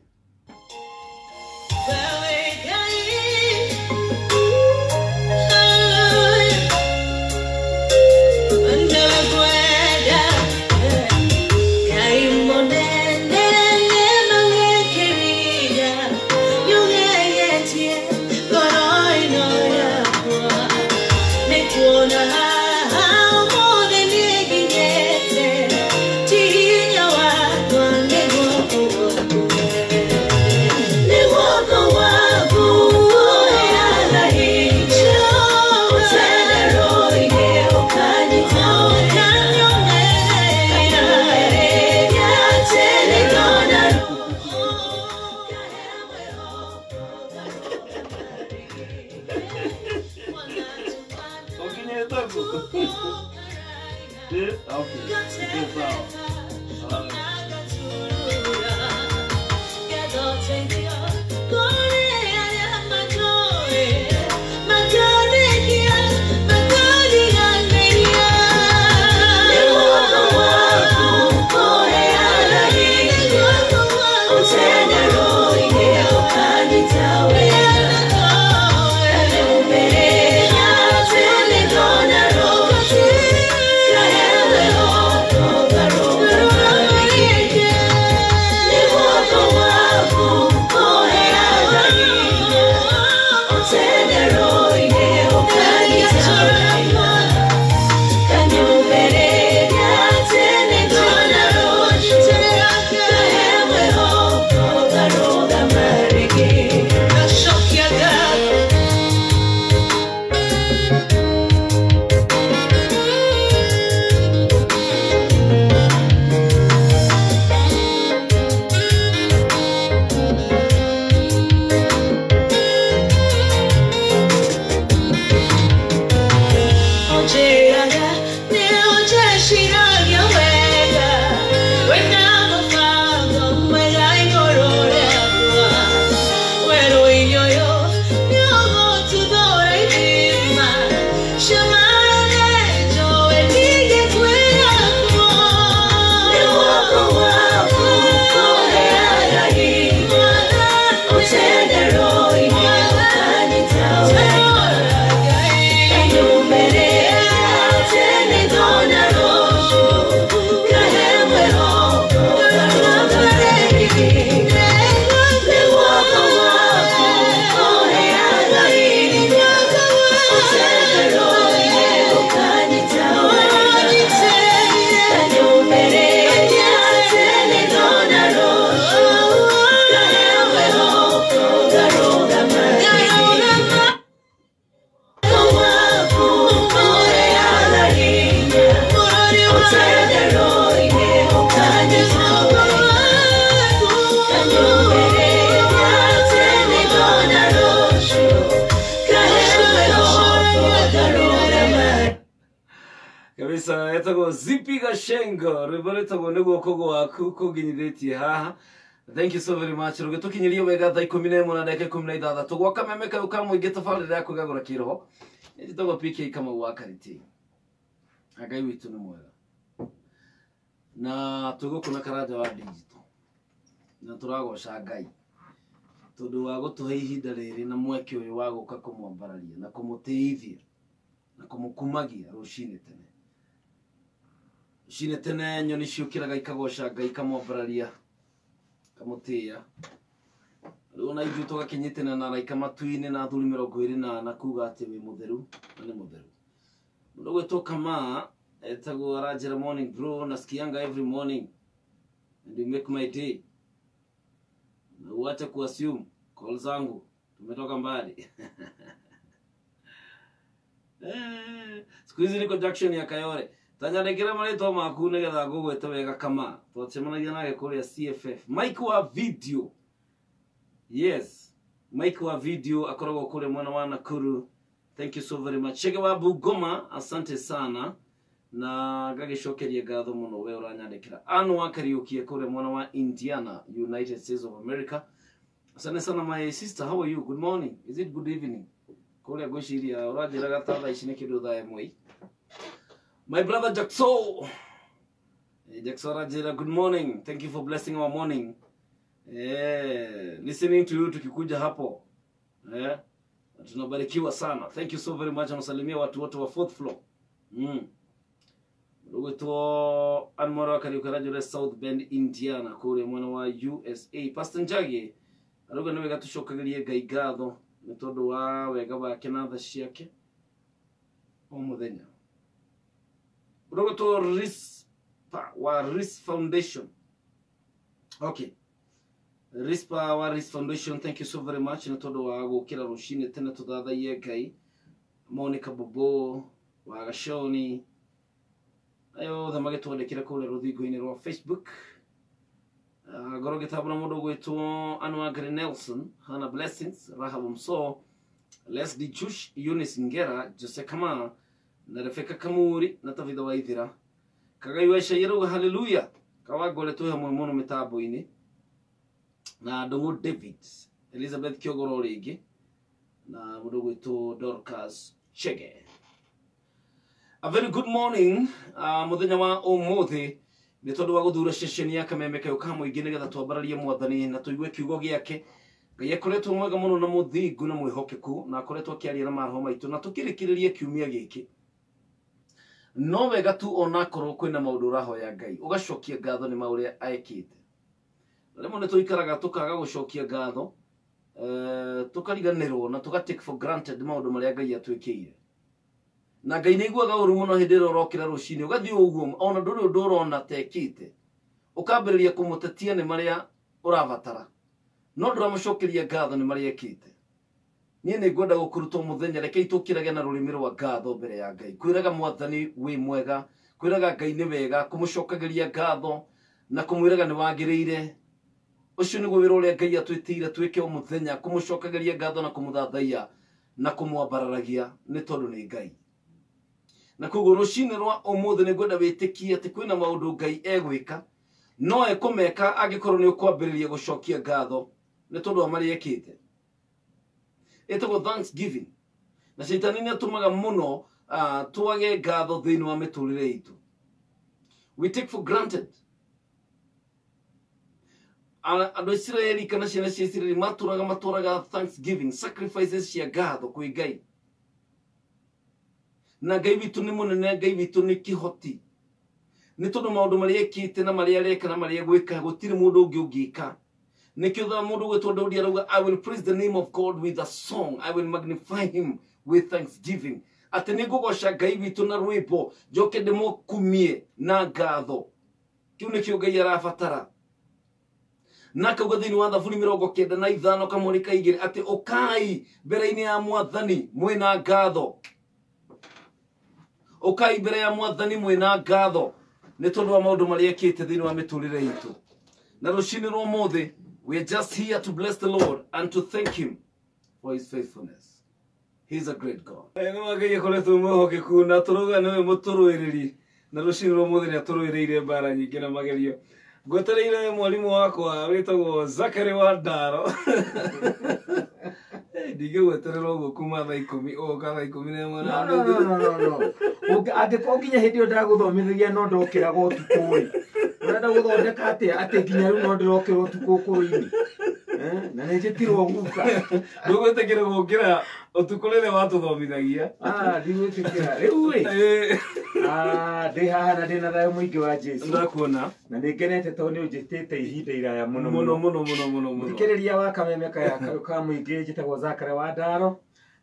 kabisa etago Zippy Gashengo riboretago nego kogo waku koginyiritie haha. Thank you so very much. Rugetukinyirie wega thaa 11 na dakika 16 tugwaka memeka ukamwige tafarira yako gagura kiroho. Etago PK kama wakariti. Agai witu ni mwega. Na tugo kuna karaja wa digital. Na turagoca Ngai. Tondu wa gutuhe ihinda riri na mweke uyu wa guka kumwambararia na kumutithia na kumukumagia rucine tene. Rucine tene nyoni ciukiraga ikagoca Ngai kamwambararia kamutia. Riu na ithu tugakinyitana na raika matuine na athuri 20 na kuga ati wi mutheru na ni mutheru. Mundu gwetwo kama etago arajira morning bro nasikianga every morning and you make my day. Uache kuassume call zangu tumetoka mbali. Siku hizi niko junction ya Kayore. Tanyandikira marĩtwa maku nĩgetha ngũgwĩte wega kama. Twacemanagia nake kũrĩa CFF. Mike wa video. Yes. Mike wa video akoragwo kũrĩa mwena wa Nakuru. Thank you so very much. Chege wa Bungoma, asante sana. Na gagicokeria ngatho muno we uranyandikira. Anu wakariukie kũrĩa mwena wa Indiana, United States of America. Asante sana my sister, how are you? Good morning. Is it good evening? Kũrĩa gwĩciria ũranjĩraga ta thaa ici nĩ kĩndũ thaa ĩmwe. My brother Jackso. Jackso Rajira, good morning. Thank you for blessing our morning. Listening to you tukikuja hapo. Tunabarikiwa sana. Thank you so very much. Nasalimia watu wote wa 4th floor. Rugeto Anmoro Kariukarajo South Bend, Indiana, kule mwana wa USA. Pastor Njagi, aruga niwe gatushokagirie Ngai ngatho ni tondu wa wega wake na tha ciake o muthenya. Rugeto RIS Foundation. Okay. RIS Foundation, thank you so very much. Ni tondu wa gukira rucine tene tuthathaie Ngai. Monica Bobo wa Gashoni. Ayo the magitwandikira kule ruthingo-ini rwa Facebook. Goro gitabura mundu gwitwo Anwar Nelson, Hannah Blessings, Rahab Mso, Leslie Chush, Eunice Ngera, Jose Kama, na Rebecca Kamuri, na Tavida Waithira. Kagaiwa Shayiruga hallelujah. Kawagole tu hamwe muno mitambo-ini. Na Dongo David, Elizabeth Kyogoro rigi, na mundu gwitwo Dorcas Chege. A very good morning. Muthenya wa umuthi ni tondu wa guthura session ya Kamemeka ukamwingi nigetha twambararie mwathani na tuigue kiugo giake. Ngai akoretwo mwega muno na muthingu na mwihokeku na akoretwo akiaria na maroho maitu na tukirikiririe kiumia giki. No wega tu onakorwo kwina maundu urahoya Ngai ugacokia ngatho ni mauria aekite. Remo ne tuikaraga tukaga gucokia ngatho tukariganirwo na tuga take for granted maundu maria Ngai atwikire. Na Ngai nĩiguaga ũru mũno hĩndĩ ĩrĩa ũrokĩra rũcinĩ ũgathiĩ ũguo ona ndũrĩ ũndũ ũrona tekĩte ũkambĩrĩria kũmũtetia nĩ marĩa ũrabatara no ndũramũcokeria ngatho nĩ marĩa ekĩte. Niĩ nĩngwenda gũkũrutwo mũthenya reke itũkĩrage na rũrĩmĩ rwa ngatho mbere ya Ngai kwĩraga mwathani wĩ mwega kwĩraga Ngai nĩ wega kũmũcokagĩria ngatho na kũmwĩraga nĩ wagĩrĩire. Ũcio nĩguo wĩra ũrĩa Ngai atwĩtĩire twĩke o mũthenya kũmũcokagĩria ngatho na kũmũthathaiya na kũmwambararagia nĩ tondũ nĩ Ngai. Na koguo rucine rwa umuthi ni ngwenda witikie ati kwina maundu Ngai egwika no ekumeka agikorwo ni ukwambiriria gucokia ngatho ni tondu wa mari ekite. Etagwo Thanksgiving na Shaitani ni atumaga muno tuage ngatho thiini wa miturire itu. We take for granted. Andu Israeli kana ciana cia Israeli maturaga Thanksgiving sacrifices cia ngatho kwi Ngai. Na Ngai witu ni munene, Ngai witu ni kihoti. Ni tondu maundu maria ekite na maria areka na maria gwika gutiri mundu ungi ungika. Nikio tha mundu gwetwo Daudi arauga I will praise the name of God with a song. I will magnify him with thanksgiving. Ati nigugoca Ngai witu na rwimbo njoke ndimukumie na ngatho. Kiu nikio Ngai arabatara. Na kauga thiini wa Thaburi 95 kamwandika igiri ati ukai mbere-ini ya mwathani mwina ngatho. Ukai mbere ya mwathani mwina ngatho ni tondu wa maundu maria ekite thiini wa miturire itu. Na rucini rwa muthi we are just here to bless the Lord and to thank him for his faithfulness. He's a great God. Nĩ Ngai akoretwo mwĩhokeku na tũrauga nĩwe mũtũrũĩrĩri na rũciinĩ rwa mũthenya nĩ atũrũĩrĩire mbara nyingĩ na magerio. Ngwetereire mwarimũ wakwa wĩtagwo Zachary Wandaro. Ndingĩgweterera ũguo kuma thaa 10 ũgoka thaa 11. No. Angĩkorwo nginya hĩndĩ ĩyo ndagũthomithĩria no ndokĩraga ũtukũ-ĩ. Ũrenda gũthondeka atĩ nginya rĩu no ndĩrokĩra ũtukũ ũkũrũ-inĩ. Na nĩ njĩtirwo guka. Ndũgwĩtĩkĩra gũkĩra ũtukũ rĩrĩa watũthomithagia. Ndigwĩtĩkĩra. Rĩu-ĩ. Ndĩ haha na ndĩna thayũ mũingĩ wa Jesũ. Ndakuona. Na nĩngenete tondũ nĩũnjĩtĩte ihinda iraya mũno mũno. Mũthikĩrĩria wa kameme kaya ka mũingĩ njĩtagwo Zachary Wandaro.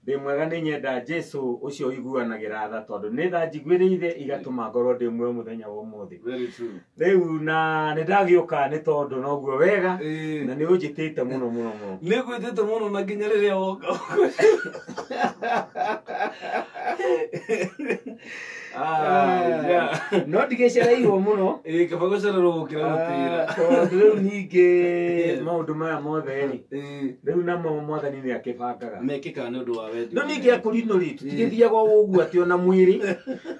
Ndĩ mwega nĩ nyenda Jesũ ũcio ũiguanagĩra tha tondũ nĩ tha njiguĩrĩire igatũma ngorwo ndĩ muoyo mũthenya wa ũmũthĩ. Rĩu na nĩndagĩũka nĩ tondũ noguo wega na nĩũnjĩtĩte mũno. Nĩngwĩtĩte mũno na nginya rĩrĩa woka. No ndigĩcereirwo mũno. Kaba gũcererwo gũkĩra gũtĩra. Tondũ rĩu ningĩ maũndũ maya mothe-rĩ, rĩu namo Mwathani nĩ akĩbangaga. Mekĩkaga nĩ ũndũ wa wendi. No ningĩ akũrinũrĩ tũtigĩthiaga ũguo atĩ ona mwĩrĩ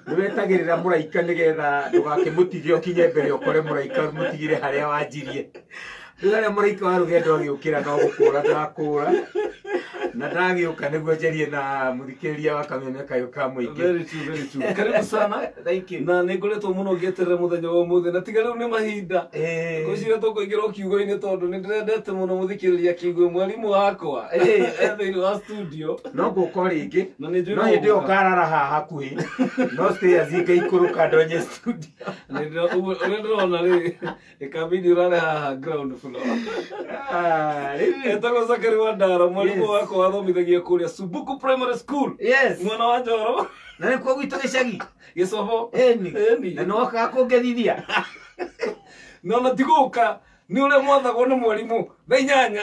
nĩwetagĩrĩra mũraika nĩgetha ndũgakĩmũtige ũkinye mbere ũkore mũraika mũtigire harĩa wanjirie. Rĩu harĩa mũraika wa rũgendo agĩũkĩra no gũkũra ndakũra. Na ndagĩũka nĩguo njarie na mũthikĩrĩria wa kameme kayũ ka mũingĩ. Very true. Karibu sana. Thank you. Na nĩngoretwo mũno ngĩeterera mũthenya wa ũmũthĩ na tiga rĩu nĩ mahinda. Ngwĩciria tũkũingĩra kiugo-inĩ tondũ nĩndĩrendete mũno mũthikĩrĩria kiugo mwarimũ wakwa thĩinĩ wa studio. No ngũka rĩngĩ no hĩndĩ ĩyo ũkarara haha hakuhĩ no stairs ngaikũrũka ndonye studio. Ũrĩa ndĩrona rĩ ĩkambindi ũrare haha ground floor. Etagwo Zachary Wandaro mwarimũ wakwa wathomithagia kũrĩa Subuku Primary School. Yes. Mwana wa Njoro. Na nĩ kuo gwitũ gĩcagi. Gĩcobo. Eni. Na nĩwokaga kũngethithia. No na ti gũka nĩ ũrĩa mwathagwo nĩ mwarimũ thaa 8.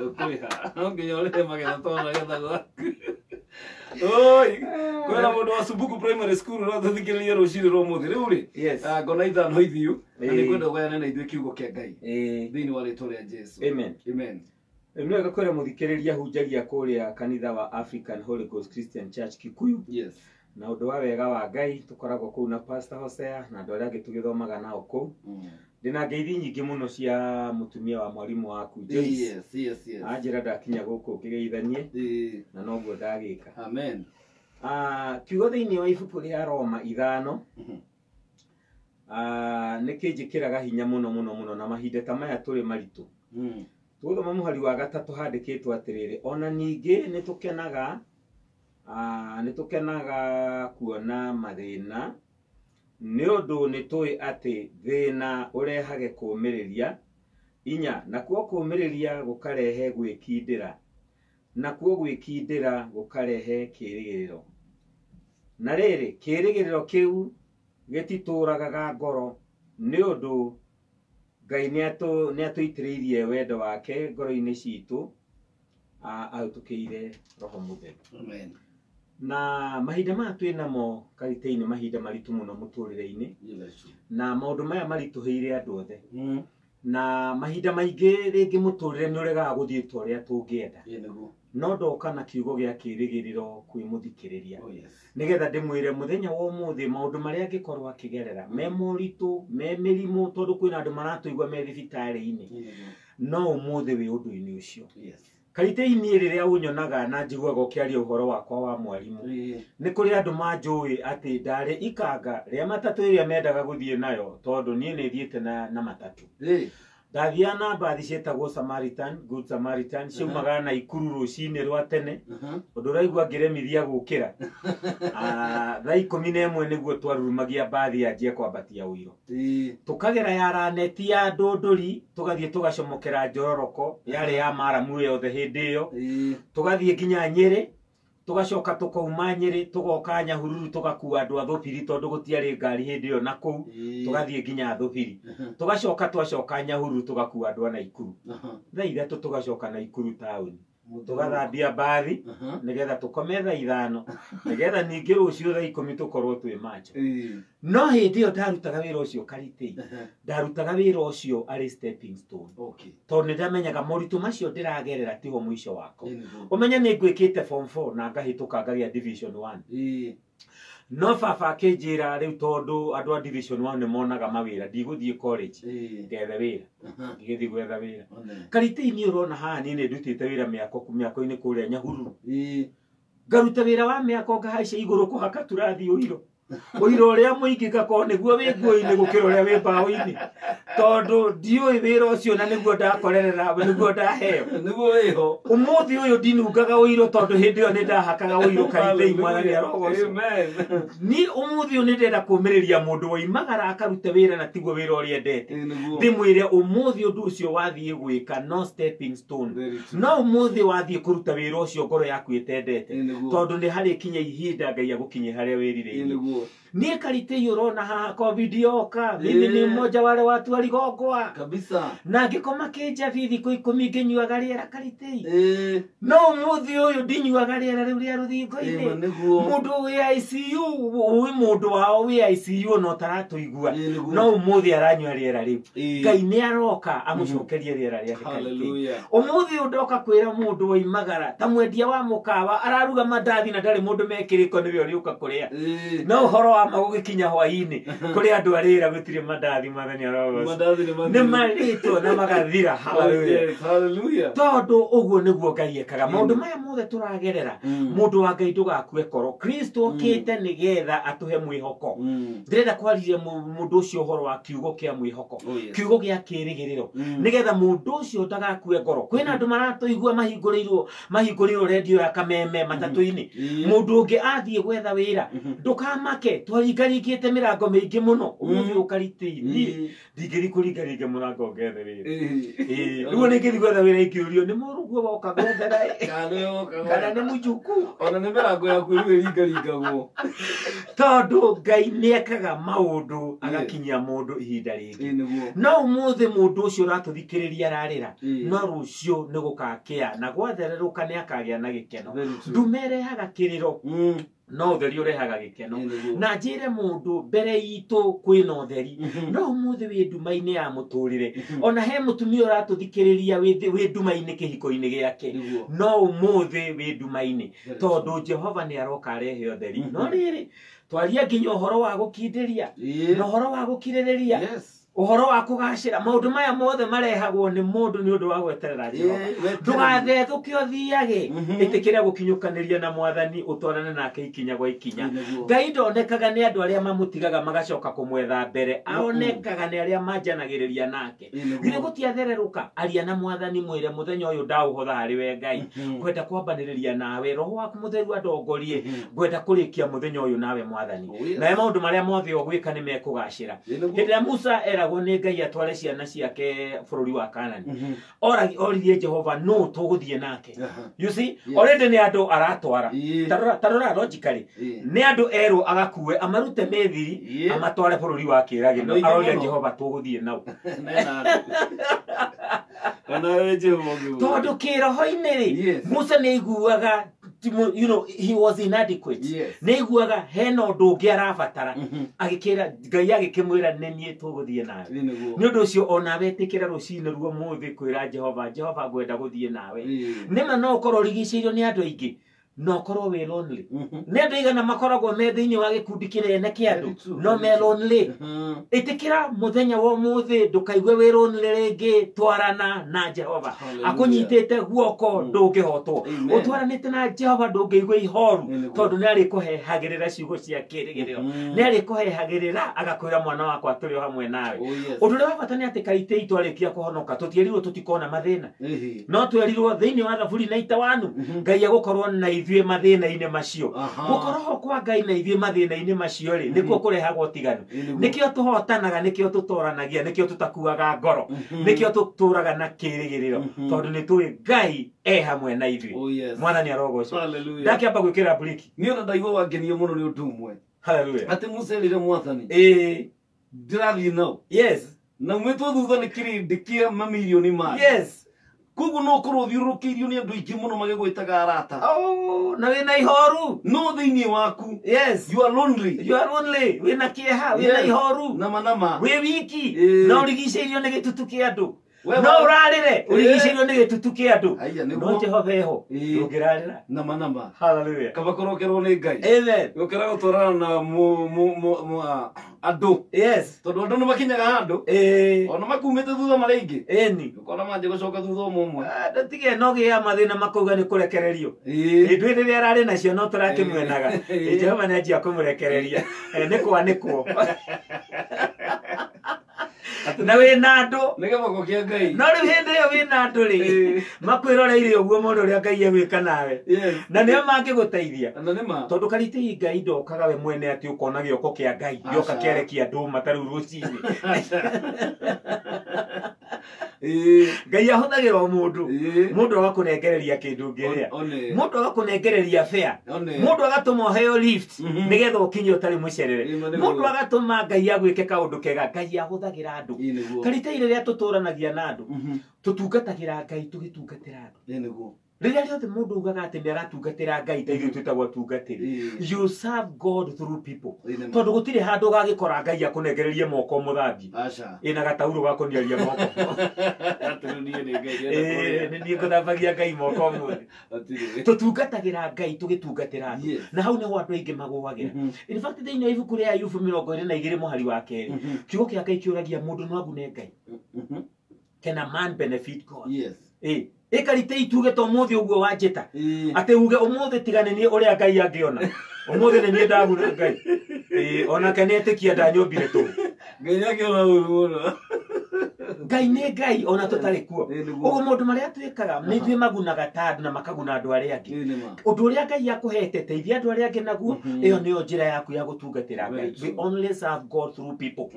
Ũkũrĩha. No nginya ũrĩhe magetha twana gethagwo. Oi, kwena mũndũ wa Subuku Primary School ũrathikĩrĩria rũciinĩ rwa ũmũthĩ rĩu rĩ. Ngona ithano ithiũ na nĩngwenda ũgayane na ithuĩ kiugo kĩa Ngai thĩinĩ wa rĩĩtwa rĩa Jesũ. Amen. Nĩ wega kwĩra mũthikĩrĩria hunjagia kũrĩa kanitha wa African Holy Ghost Christian Church Kikuyu. Yes. Na ũndũ wa wega wa Ngai tũkoragwo kũu na Pastor Hosea na andũ arĩa angĩ tũgĩthomaga nao kũu. Ndĩna ngeithi nyingĩ mũno cia mũtumia wa mwarimũ waku Joyce. Yes. Anjĩra ndakinya gũkũ ngĩgeithanie na noguo ndagĩka. Amen. Kiugo thĩinĩ wa ibuku rĩa Roma 5 nĩkĩnjĩkĩraga hinya mũno na mahinda ta maya tũrĩ maritũ. Tũgũthoma mũhari wa 3 handĩkĩtwo atĩrĩrĩ, ona ningĩ nĩtũkenaga kuona mathĩna nĩ ũndũ nĩtũĩ atĩ thĩna ũrehage kũũmĩrĩria. 4 nakuo kũũmĩrĩria gũkarehe gwĩkindĩra, nakuo gwĩkindĩra gũkarehe kĩĩrĩgĩrĩro. Na rĩrĩ kĩĩrĩgĩrĩro kĩu gĩtitũragaga ngoro nĩ ũndũ Ngai nĩatũitĩrĩirie wendo wake ngoro-inĩ citũ ahĩtũkĩire Roho Mũtheru. Amen. Na mahinda maya twĩ namo karitĩ-inĩ mahinda maritũ mũno mũtũrĩre-inĩ. Na maũndũ maya maritũhĩire andũ othe. Na mahinda maingĩ rĩngĩ mũtũrĩre nĩũregaga gũthiĩ ta ũrĩa tũngĩenda. No ndoka na kiugo gĩa kĩĩrĩgĩrĩro kwĩ mũthikĩrĩria nĩgetha ndĩmwĩre mũthenya wa ũmũthĩ maũndũ marĩa angĩkorwo akĩgerera me moritũ me mĩrimũ tondũ kwĩna andũ maratũigua me thibitarĩ-inĩ no ũmũthĩ wĩ ũndũ-inĩ ũcio. Karitĩ-inĩ rĩrĩa ũnyonaga na njiguaga ũkĩaria ũhoro wakwa wa mwarimũ nĩ kũrĩ andũ manjũĩ atĩ ndarĩ ikanga rĩa matatũ ĩrĩa mendaga gũthiĩ nayo tondũ niĩ nĩthiĩte na matatũ. Ndathiaga na mbathi ciĩtagwo Good Samaritan ciumaga Naikuru rũcinĩ rwa tene ũndũ ũraigua ngĩremithia gũkĩra. Thaa 11 nĩguo twarurumagia mbathi yanjie kwambatia Ũiro. Tũkagera ya Raneti ya Ndũndũri tũgathiĩ tũgacomokera Njororoko yarĩ ya Maramu yothe hĩndĩ ĩyo. Tũgathiĩ nginya Nyĩrĩ tugacoka tukauma Nyeri tugoka Nyahururu tugakua andu a Thubiri tondu gutiari ngari hindi yo na kuu tugathie nginya Thubiri tugacoka twacoka Nyahururu tugakua andu a Naikuru thaa ithatu tugacoka Naikuru town tugathambia bathi nigetha tukome thaa 5 nigetha ningi rucio thaa 10 tukorwo twi macho no hindi yo ndarutaga wira ucio Karitei ndarutaga wira ucio ari stepping stone tondu nindamenyaga moritu macio ndiragerera tiho mwisho wako umenya ni ngwikite form 4 na ngahituka ngagia division 1 no baba akinjira riu tondu andu a division 1 ni monaga mawira ndiguthie college ngethe wira ngithie gwetha wira Karitei ni urona haha ni ndutite wira miako-ini kuria Nyahururu ngaruta wira wa miako ngahaica iguru kuhaka turathi uiro uria muingi gako niguo wi nguo-ini gukira uria wi mbao-ini tondu ndiui wira ucio na niguo ndakorerera niguo ndaheo niguo wiho umuthi uyu ndinungaga uiro tondu hindi yo ni ndahakaga uiro Karitei mwathani arogoco ni umuthi uyu ni ndenda kumiriria mundu woimagara akarute wira na tiguo wira uria endete ndimwire umuthi undu ucio wathie gwika no stepping stone no umuthi wathie kuruta wira ucio ngoro yaku itendete tondu ni hari kinya ihinda Ngai agukinye haria wirire ni Karitei urona haha covid yoka mimi ni mmoja wale watu waligogwa kabisa na ngikoma kinja vithi ku 10 nginyuaga riera Karitei no muthi uyu ndinyuaga riera riu ria ruthingo-ini mundu wi ICU wi mundu wao wi ICU no taratuigua no muthi aranyua riera riu Ngai ni aroka amucokerie riera riake Karitei umuthi undoka kwira mundu woimagara ta mwendia wa mukawa araruga mandathi na ndari mundu mekiriko niwe uriuka kuria no horo wa magugikinya hwa-ini kuri andu arira gutire mandathi mwathani arogoco ni marito na magathira hallelujah tondu uguo niguo Ngai ekaga maundu maya mothe turagerera mundu wa Ngai ndugakue koro Kristo okite nigetha atuhe mwihoko ndirenda kwariria mundu ucio horo wa kiugo kia mwihoko kiugo gia kirigiriro nigetha mundu ucio ndagakue ngoro kwina andu maratuigua mahingũrĩirwo radio ya Kameme matatu-ini mundu ungi athie gwetha wira ndukamake twaringaringite mirango mingi muno umuthi Karitei ndingirikuringaringe murango ngethe wira riu ningithie gwetha wira ikiurio ni muruguo woka gwethera kana ni mujuku ona ni mirango yaku riu iringaringagwo tondu Ngai niekaga maundu agakinyia mundu ihinda ringi no umuthi mundu ucio uratuthikiriria ararira no rucio ni gukakia na gwathereruka ni akagia na gikeno ndumerehaga kiriro no utheri urehaga gikeno na njire mundu mbere itu kwina utheri no umuthi wi nduma-ini ya muturire ona he mutumia uratuthikiriria wi nduma-ini kihiko-ini giake no umuthi wi nduma-ini tondu Jehova ni aroka arehe utheri no riri twaria nginya uhoro wa gukindiria no uhoro wa gukiririria uhoro wa kugacira maundu maya mothe marehagwo ni mundu ni undu wa gweterera Jehova ndugathethuke uthiage itikire gukinyukaniria na mwathani utwarane nake ikinya gwa ikinya Ngai ndonekaga ni andu aria mamutigaga magacoka kumwetha mbere aonekaga ni aria manjanagiriria nake gire gutiathereruka aria na mwathani mwire muthenya uyu ndauhotha hari we Ngai ngwenda kwambaniriria nawe roho waku mutheru andongorie ngwenda kurikia muthenya uyu nawe mwathani na maundu maria mothe ogwika ni mekugacira hindi ya Musa eragwo ni Ngai atware ciana ciake bururi wa Kanani oririe Jehova no tuguthie nake you see already ni andu aratwara tarora logically ni andu eru agakue amarute methiri amatware bururi wa kiragino aroria Jehova tuguthie nau ona Jehova tondu kiroho-ini ri Musa ni iguaga you know he was inadequate neiguaga hena undu ungi arabatara agikira Ngai agikimwira nenie tuguthie nawe ni undu ucio ona wetikira rucine ruo muthi kwira Jehova ngwenda guthie nawe nima no ukorwo rigicirio ni andu aingi no korwo we lonely ne ndigana makoragwo me thiini wa gikundi kinene kia andu no me lonely itikira muthenya wo muthi ndukaigue we lonely ringi twarana na Jehova akunyitite guoko ndungihotwo utwaranite na Jehova ndungiigua ihoru tondu ni ari kuhehagirira ciugo cia kirigiriro ni ari kuhehagirira agakwira mwana wakwa turi hamwe nawe undu ria bata ni ati Karitei twarikia kuhonoka tutierirwo tutikona mathina no twerirwo thiini wa thaburi na itawanu Ngai agukorwo na ithuĩ mathĩna-inĩ macio gukorwo kwa Ngai na ithuĩ mathĩna-inĩ macio ri nikuo kurehagwo tiganu nikio tuhotanaga nikio tutoranagia nikio tutakuaga ngoro nikio tuturaga na kirigiriro tondu ni tui Ngai hamwe na ithuĩ mwathani arogocwo ndakiamba gwikira briki ni ona ndaigua wangenio muno ni undu umwe hallelujah ati Musa rire mwathani ndirathie nao yes na mwetwo thutha ni kirindi kia mamilioni ma yes Koguo no korwo thiurukiirio ni andu aingi muno magigwitaga arata. Oh, na wina ihoru. No thiini waku. Yes. You are lonely. You are lonely. Wina kieha, wina ihoru. Nama. We wiki. Eh. No rigiceirio ni gitutu kia andu. We No ba- urarire, urigiceirio ni gitutu kia andu. Aya, niguo. No Jehova eho. Eh. Ndungirarira. Nama. Hallelujah. Kaba korokerwo ni Ngai. Amen. Gukira guturana na andu. Yes. Tondu andu nimakinyaga handu. Ona makumite thutha mari aingi. Eni. Ukona manje gucoka thutha umwe. Ndatige no gia mathina makuga ni kurekererio. Ndwi rĩrĩa ararĩ nacio no tũrakĩmwenaga. Jehova nĩ anjia kũmũrekereria. Nĩkwo. Na wĩna andũ. Nĩ gĩboko kĩa Ngai. No rĩu hĩndĩ ĩyo wĩna andũ rĩ. Makwĩroreire ũguo mũndũ ũrĩa Ngai egwĩka nawe. Na nĩo mangĩgũteithia. Na nĩma. Tondũ karitĩ Ngai ndokaga we mwene atĩ ũkona gĩoko kĩa Ngai. Gĩoka kĩarekia andũ matarũ rũcinĩ. Ngai ahũthagĩra o mũndũ. Mũndũ agakũnengereria kĩndũ ngĩrĩa. Mũndũ agakũnengereria fare. Mũndũ agatũma ũheo lift nĩgetha ũkinye ũtarĩ mũcerere. Mũndũ agatũma Ngai agwĩke kaũndũ kega. Ngai ahũthagĩra andũ. Karitĩ rĩrĩa tũtũranagia na andũ tũtungatagĩra Ngai tũgĩtungatĩra andũ. Rĩrĩa rĩothe mũndũ ugaga atĩ nĩ aratungatĩra Ngai ta ithuĩ twĩtagwo atungatĩri. You serve God through people. Tondũ gũtirĩ handũ ũgagĩkora Ngai akũnengererie moko mũthambie. Ĩna gataurũ ga kũniaria moko. Nĩ niĩ ngũthambagia Ngai moko ũmũthĩ. Tũtungatagĩra Ngai tũgĩtungatĩra andũ. Na hau nĩho andũ aingĩ magũagĩra. In fact thĩinĩ wa ibuku rĩa Ayubu 22 mũhari wa kerĩ. Kiugo kĩa Ngai kĩũragia mũndũ no agune Ngai. Can a man benefit God? Yes. Karitĩ ituge to mũthĩ ũguo wanjĩta. Atĩ uge ũmũthĩ tigane niĩ ũrĩa Ngai angĩona. Ũmũthĩ nĩ niĩ ndaguna Ngai. Onake nĩ etĩkia ndanyũmbire tũhũ. Ngai nĩakĩona ũru mũno. Ngai nĩ Ngai ona tũtarĩ kuo. Ũguo maũndũ marĩa twĩkaga nĩ ithuĩ magunaga ta andũ na makaguna andũ arĩa angĩ. Ũndũ ũrĩa Ngai akũhete teithia andũ arĩa angĩ naguo, ĩyo nĩyo njĩra yaku ya gũtungatĩra Ngai. We only serve God through people.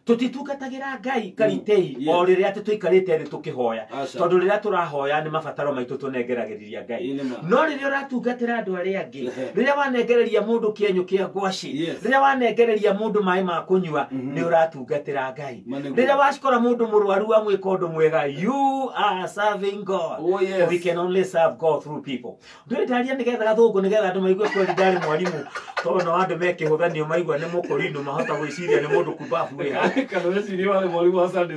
Tũtitungatagĩra Ngai karitĩ o rĩrĩa atĩ tũikarĩte thĩ tũkĩhoya. Tondũ rĩrĩa tũrahoya nĩ mabataro maitũ tũnengeragĩria Ngai. No rĩrĩa ũratungatĩra andũ arĩa angĩ, rĩrĩa wanengereria mũndũ kĩenyũ kĩa ngwacĩ, rĩrĩa wanengereria mũndũ maĩ ma kũnyua, nĩ ũratungatĩra Ngai. Rĩrĩa wacikora mũndũ mũrwaru amwĩka ũndũ mwega, you are serving God. We can only serve God through people. Ndĩrĩtaria nĩgetha gathũngũ nĩgetha andũ maigue kweri ndarĩ mwarimũ. Tondũ no andũ mekĩhũthanio maigua nĩ mũkũrinũ mahota gwĩciria nĩ mũndũ kumbabu wĩha.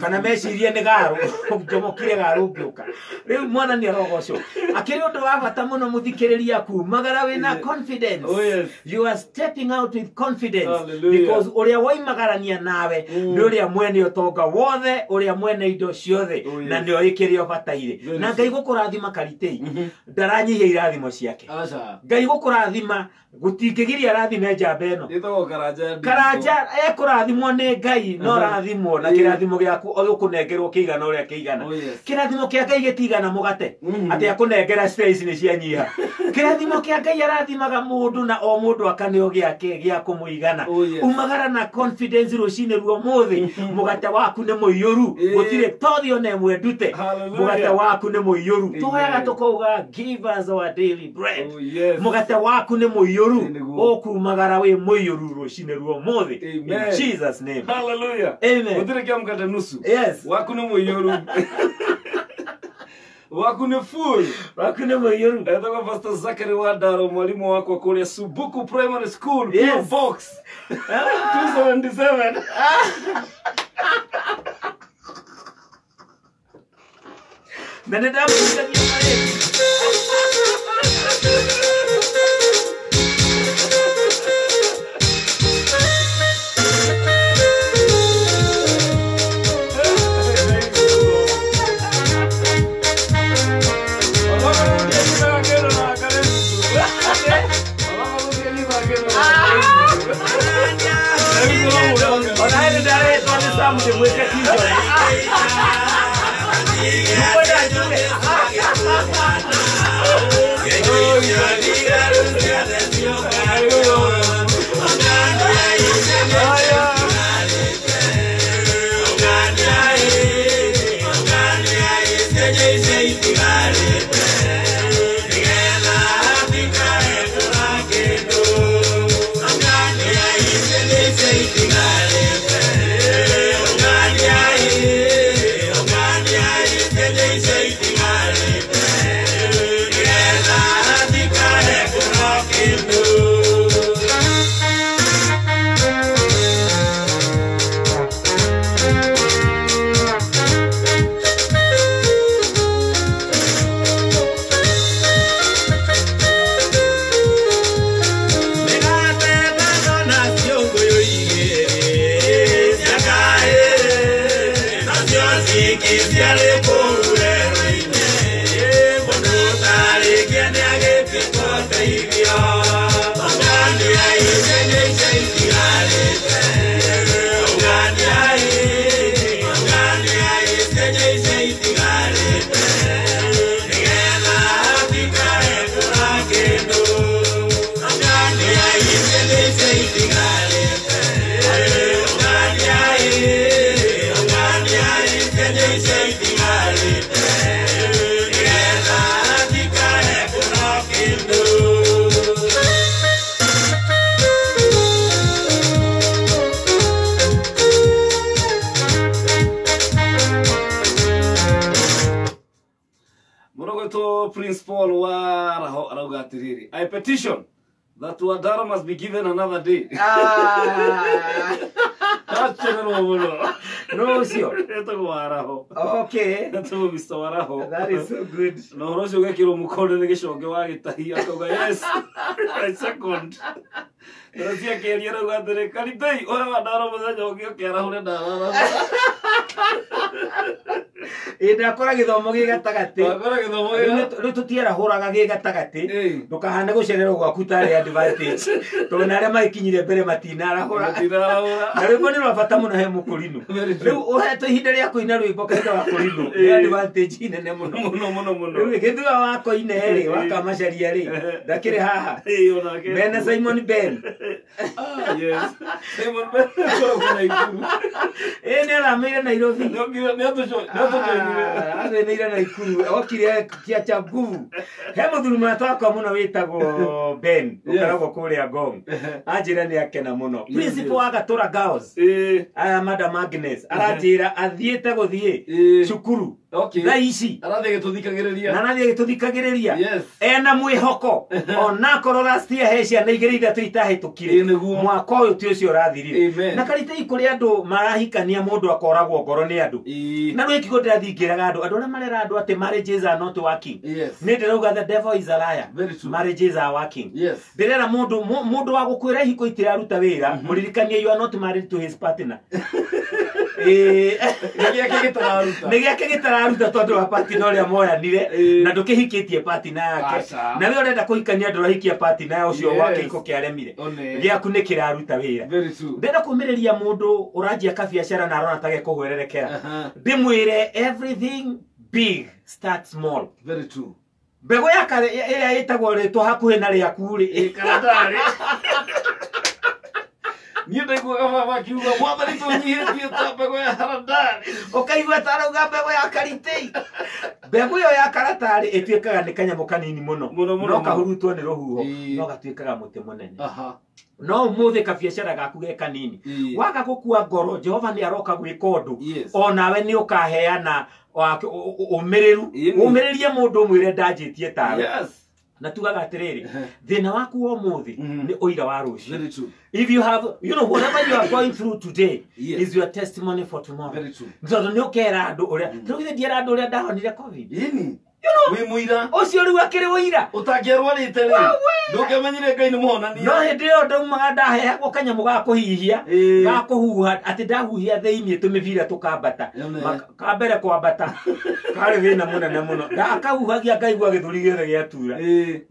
Kana mecirie nĩ garũ. Njomokire garũ ngĩũka. Rĩu mwana nĩ arogocwo. Akĩrĩ ũndũ wa bata mũno mũthikĩrĩria kumagara wĩna confidence. You are stepping out with confidence. Because ũrĩa waimagarania nawe nĩ ũrĩa mwene ũtonga wothe, ũrĩa mwene indo ciothe na nĩ oĩ kĩrĩa ũbataire. Na Ngai gũkũrathima karitĩ ndaranyihia irathimo ciake. Ngai gũkũrathima gutingĩgiria rathime njamba ĩno. Karanja ekũrathimwo nĩ Ngai no rathimwo na kĩrathimo gĩaku ũgũkũnengerwo kĩigana ũrĩa kĩigana. Kĩrathimo kĩa Ngai gĩtigana mũgate atĩ akũnengera space nĩ cianyiha. Kĩrathimo kĩa Ngai arathimaga mũndũ na o mũndũ akaneo gĩake gĩa kũmũigana. Umagara na confidence rũcinĩ ruo mũthĩ mũgate waku nĩ mũiyũru. Gũtirĩ tothi ona ĩmwe ndute. Mũgate waku nĩ mũiyũru. Tũhoyaga tũkauga give us our daily bread. Mũgate waku nĩ mũiyũru. Ũkumagara wĩ mũiyũru rũcinĩ ruo mũthĩ. In Jesus name. Hallelujah. Amen. Gũtirĩ kĩa mũgate nusu. Yes. Waku nĩ mũiyũru. Waku nĩ full. Waku nĩ mũiyũru. Etagwo Pastor Zachary Wandaro, mwalimu wakwa kũrĩa Subuku Primary School, PO Box 277. Na nĩ ndamũkania marĩ. Say Principal I petition that Wadara must be given another day. That's No, sir. Okay. That's Mr. Waraho. That is so good. No, Rosio Kiro Mukode Negation, yes. I second. Rosia Keriano got the Kalite, or Wadara was a joke, Kerahuna. Ndakora githomo gigatagati ru tutiera huraga gigatagati ndukahana gucererwo gwaku tari advantage to na aria maikinyire mbere matina arahura na rwimbo ni rwabata muno he mukurino riu uhetwo ihinda ria kuina rwimbo kaida wa kurino ni advantage nene muno riu githua wako ineri wakamacaria ri ndakire haha bena Simon Ben yes Simon Ben ko Naikuru ni aramire Nairobi Nĩira Naikuru okire kiacha nguvu he muthuri mwataka muno witagwo Ben ukaragwo kuria Ngong anjira ni akena muno principal agatura girls Madam Agnes aranjira athiete guthie cukuru Raici arathie gituthikagiriria na nathie gituthikagiriria ena mwihoko ona korora stia hecia na igiri ithatu itahitukire mwaka uyu ti ucio urathirire na Karitei kuri andu marahikania mundu akoragwo ngoro ni andu na rwiki ndirathingiraga andu aria marera andu ati marriages are not working ni ndirauga the devil is a liar marriages are working ndirera mundu wa gukwira hiko itiraruta wira muririkanie you are not married to his partner Nigiake gitararuta tondu wa partner uria moyanire na ndukihikitie partner yake na we urenda kuhikania ndurahikia partner ucio wake iko kiaremire giaku ni kiraruta wira ndenda kumiriria mundu uranjia kabiacara na arona tage kuhwererekera ndimwire everything big start small mbego ya kare ira itagwo ritwa hakuhe na ria kuri karatari Niĩ ndaiguaga baba akiuga mwathani tũnyihĩtie ta mbegũ ya haradari ũkaigua tarauga mbegũ ya Karitei mbegũ ĩyo ya karatari ĩtuĩkaga nĩ kanyamũ kanini mũno no kahurutwo nĩ rũhuho no gatuĩkaga mũtĩ mũnene no ũmũthĩ kabiacara gaku ge kanini waga gũkua ngoro Jehova nĩ aroka gwĩka ũndũ onawe nĩ ũkaheana ũmĩrĩrie mũndũ ũmwĩre ndanjĩtie tawe na tugaga atiriri thina waku wo muthi ni oira wa rucio if you have whatever you are going through today is your testimony for tomorrow ndodo ni ukera andu uria tugithe ndiera andu uria ndahonire covid we muira ucio riu akiri wira utangierwarite ri ndukemenyire Ngai ni muhonania no hindi yo ndaumaga ndahehagwo kanyamu ga kuhihia ga kuhuha ati ndahuhia thiini tumivira tukambata kambere kwambata kari thina munene muno ndakahuhagia ngaigua githuri giothe giatura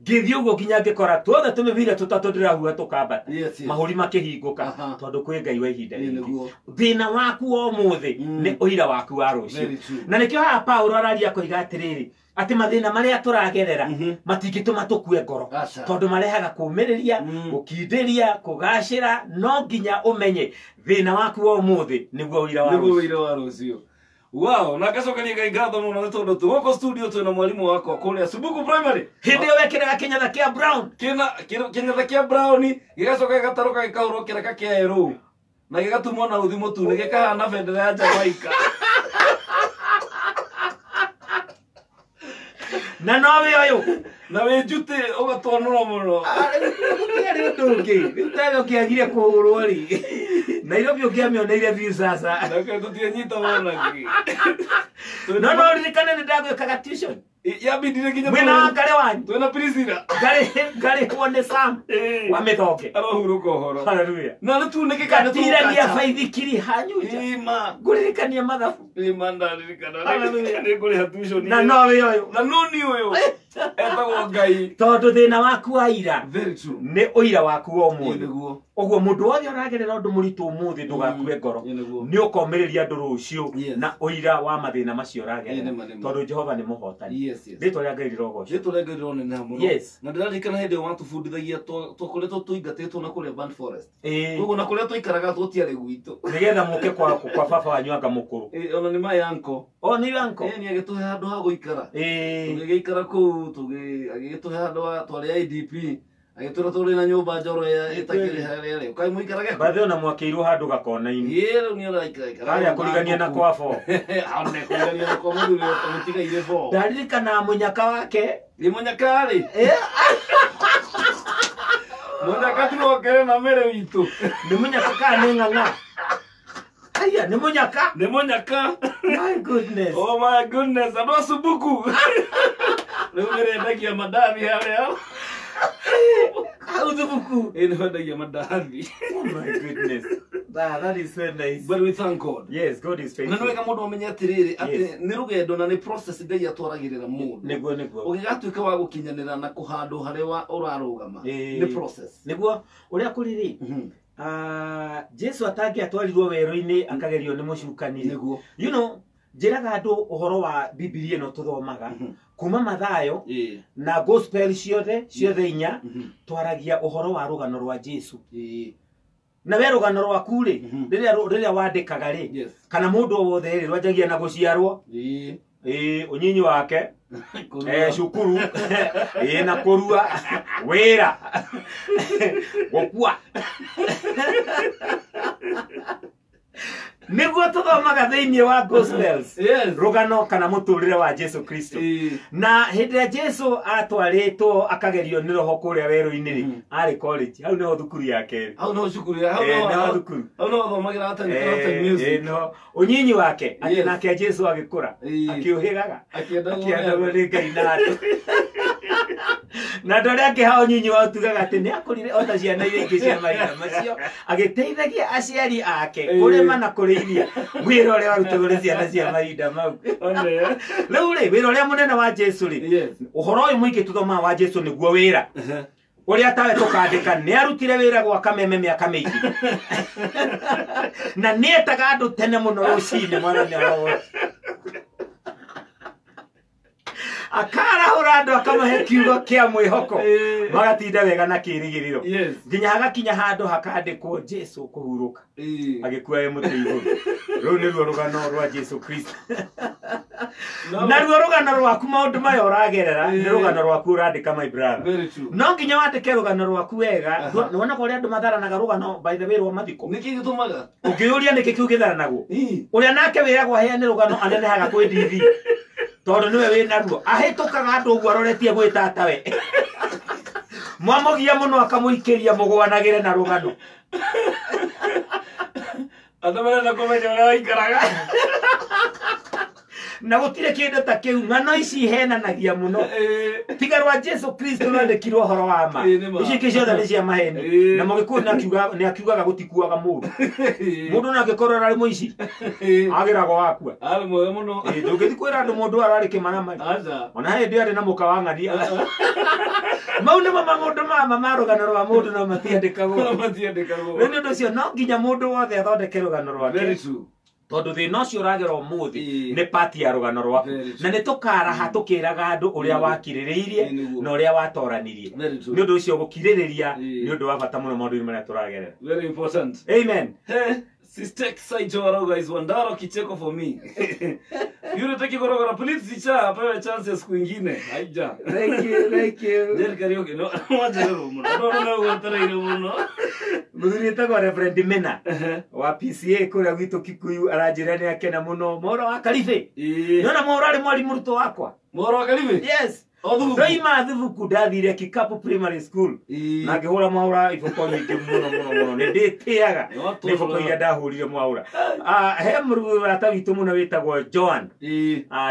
ngithio uguo nginya ngikora tuothe tumivira tutatu ndirahuha tukambata mahuri makihinguka tondu kwi Ngai wa ihinda ringi thina waku o muthi ni uira waku wa rucio na nikio ha Paulo araria koiga atiriri ati mathina maria turagerera matingituma tukue ngoro tondu marehaga kumiriria gukindiria kugacira no nginya umenye thina waku o muthi niguo uira wa rucio wow na gacokeria Ngai ngatho muno tondu tuko studio twina mwalimu wako kuria Subuku Primary hindi wekiraga kinyatha kia brown kinyatha kia brown gigacoka gataruka gikaurwo kiraka kia yellow na gigatumwo na uthi mutune gikahana bendera ya Jamaica na nowe oyo na we jute ugatwanwo muno ari ndungi utago kiagire kuhurwo ri Nairobi ukiamioneire views sasa na tutie nyita wana ki no ririkane ndagwikaga tuition Ya bidire kinya. Mwena ngare wanyu. Twena Priscilla. Ngare wone Sam. Wa mithoke. Arohuruka horo. Hallelujah. Na tu neke kana tu. Tira dia faithikiri hanyu. Ima. Guririkania mathabu. Ima ndarikana. Hallelujah. Ni kuri hatuisho ni. Na nowe oyo. Na nuni uyo. Etagwo Ngai. Tondu thina waku wa ira. Very true. Ni uira waku wa umuthi. Niguo. Oguo mundu wothe uragerera undu muritu umuthi ndugakue ngoro. Ni ukomiriria andu rucio na uira wa mathina macio uragerera. Tondu Jehova ni muhotani. Yes. Rĩtwa rĩa Ngai rĩrogocwo. Rĩtwa rĩa Ngai rĩronena mũno. Yes. Na ndĩrarikana hĩndĩ ĩyo watũbundithagia twakoretwo tũingatĩtwo na kũrĩa Band Forest. Koguo na kũrĩa tũikaraga tũtiarĩ gwitũ. Nĩgetha mũke kwa baba wanyu anga mũkũrũ. Ona nĩ my uncle. O nĩ uncle. Nĩ agĩtũhe handũ ha gũikara. Tũgĩgĩikara kũu agĩgĩtũhe handũ ha twarĩ IDP. Agĩtũra tũrĩ na nyũmba njoro ya ĩtakĩrĩ harĩa rĩu. Kaĩ mũikarage? Bathe ona mwakĩirwo handũ gakona-inĩ. Rĩu nĩ ũraikara. Harĩa kũrigania na kwa bo. Ona kũrigania na kwa mũthuri ũtamũtigaire bo. Ndaririkana mũnyaka wake. Nĩ mũnyaka rĩ? Mũnyaka tuokere na mere witũ. Nĩ mũnyaka kana nĩ ng'ang'a. Aya, nĩ mũnyaka. Nĩ mũnyaka. My goodness. Oh my goodness, andũ acubuku. Rĩu nĩrendagia mandathi harĩa. How the buku? Nĩrendagia mandathi. Oh my goodness. That is so nice. But we thank God. Yes, God is faithful. Na nĩ wega mũndũ amenye atĩrĩrĩ atĩ nĩ rũgendo na nĩ process Ngai atwaragĩrĩra mũndũ. Nĩguo. Ũgĩgatuĩka wa gũkinyanĩra na kũhandũ harĩa ũrarũgama. Nĩ process. Nĩguo ũrĩa kũrĩ Jesu atangĩatwarirwo werũ-inĩ akagerio nĩ mũcukani. Nĩguo. You know, njĩraga andũ ũhoro wa Biblia ĩno tũthomaga kuma Mathayo na gospel ciothe inya twaragia ũhoro wa rũgano rwa Jesu. Na we rũgano rwaku rĩ rĩrĩa wandĩkaga rĩ kana mũndũ o wothe rĩ rwanjagia na gũciarwo ũnyinyi wake cukuru na kũrua wĩra gũkua nĩguo tũthomaga thĩinĩ wa gospels rũgano kana mũtũrĩre wa Jesu Kristo na hĩndĩ ĩrĩa Jesu atwarĩtwo akagerio nĩ roho kũrĩa werũ-inĩ rĩ arĩ college hau nĩho thukuru yake hau no cukuru ya hau no thukuru hau no thomagĩra atani music no ũnyinyi wake atĩ nake Jesu agĩkũra akĩũhĩgaga akĩendagwo nĩ Ngai na andũ na andũ arĩa angĩ hao ũnyinyi wao tugaga atĩ nĩ akũrire o ta ciana iria ingĩ cia mahinda macio agĩteithagia aciari ake kũrĩma na kũrĩithia wĩra ũrĩa warutagwo nĩ ciana cia mahinda mau rĩu rĩ wĩra ũrĩa mũnene wa Jesu rĩ ũhoro ũyũ mũingĩ tũthomaga wa Jesu nĩguo wĩra ũrĩa tawe tũkandĩka nĩ arutire wĩra gwa kameme mĩaka mĩingĩ na nĩ etaga andũ tene mũno rũcinĩ mwana nĩ akarahũra andũ akamahe kiugo kĩa mwĩhoko magatinda wega na kĩĩrĩgĩrĩro nginya hagakinya handũ hakandĩkwo Jesu kũhurũka agĩkua e mũtĩ igũrũ rũu nĩruo rũgano rwa Jesu Kristo naruo rũgano rwaku maũndũ maya ũragerera nĩ rũgano rwaku ũrandĩka my brother no nginya wandĩke rũgano rwaku wega nĩwonaga ũrĩa andũ matharanaga rũgano by the way rwa mathiko nĩkĩ gĩtũmaga ũngĩũria nĩkĩ kĩu gĩtharanagwo ũrĩa nake wĩragwo aheane rũgano anenehaga kwĩ ndithi tondũ nĩwe wĩna ruo ahĩtũkaga andũ ũguo aroretie gwĩ tatawe mwamogia mũno akamũikĩria mũgwanagĩre na rũgano andũ marenda kũmenya ũrĩa waikaraga na gũtirĩ kĩndũ ta kĩu ng'ano ici ihenanagia mũno tiga rwa Jesu Kristo rwandĩkirwo ũhoro wa ma ici ingĩ ciothe nĩ cia maheni na Mũgĩkũyũ nĩ akiugaga gũtikuaga mũndũ mũndũ no angĩkorwo ararĩ mũici agĩragwo wakua arĩ mwega mũno ndũngĩthiĩ kwĩra andũ mũndũ ararĩ kĩmaramari ona hĩndĩ arĩ na mũka wa ng'ania mau nĩmo maũndũ mama ma rũgano rwa mũndũ no matiandĩkagwo rĩu nĩ ũndũ ũcio no nginya mũndũ wothe athondeke rũgano rwake tondũ thĩna ũcio ũragerwo ũmũthĩ nĩ pati ya rũgano rwaku na nĩ tũkaraha tũkĩraga andũ ũrĩa wakirĩrĩirie na ũrĩa watoranirie nĩ ũndũ ũcio gũkirĩrĩria nĩ ũndũ wa bata mũno maũndũ-inĩ marĩa tũragerera very important amen Sister Saijo Aroga is Wandaro kicheko for me. Yule taki korogora please teacher apewe chance ya siku nyingine. Haija. Thank you. Ndio karaoke no wajero muno. No gotara ile muno. Muthuri etagwo Reverend Mena wa PCA kũrĩa gwitũ Kikuyu aranjĩra nĩ akena mũno Moro wa Karibe. Nĩona Moro arĩ mwarimu mũrutwo wakwa. Moro wa Karibe? Yes. Ndoima thuku ndathire Kikapu Primary School na ngihura mwaura iboko nyingi muno ni nditiaga ni iboko iria ndahurire mwaura he murata witu muno witagwo Joan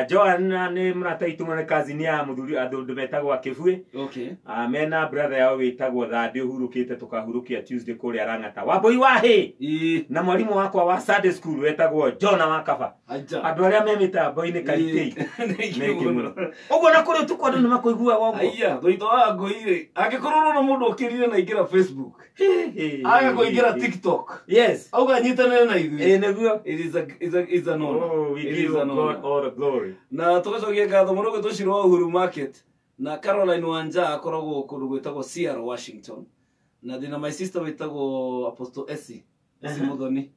Joan ni murata witu muno cousin ya muthuri andu metagwo Kibue mena brother yao witagwo Thandi uhurukite tukahurukia Tuesday kuri Arangata Wambui wahi na mwalimu wakwa wa Sunday school wetagwo Jona Wakaba andu aria me mitambo-ini Karitei mengi muno uguo na kuri tukwa ndu makoigua wogo aya thoito wa ngoire agikorwo no mundu ukirire na ingira Facebook aga kuingira TikTok yes auga nyitanire na ithui neguo it is a no we give God all the glory na tugacokia ngatho muno gitucirwo Uhuru Market na Caroline Wanja akoragwo kundu gwitagwo Seattle Washington na thina my sister witagwo Apostle Essie Muthoni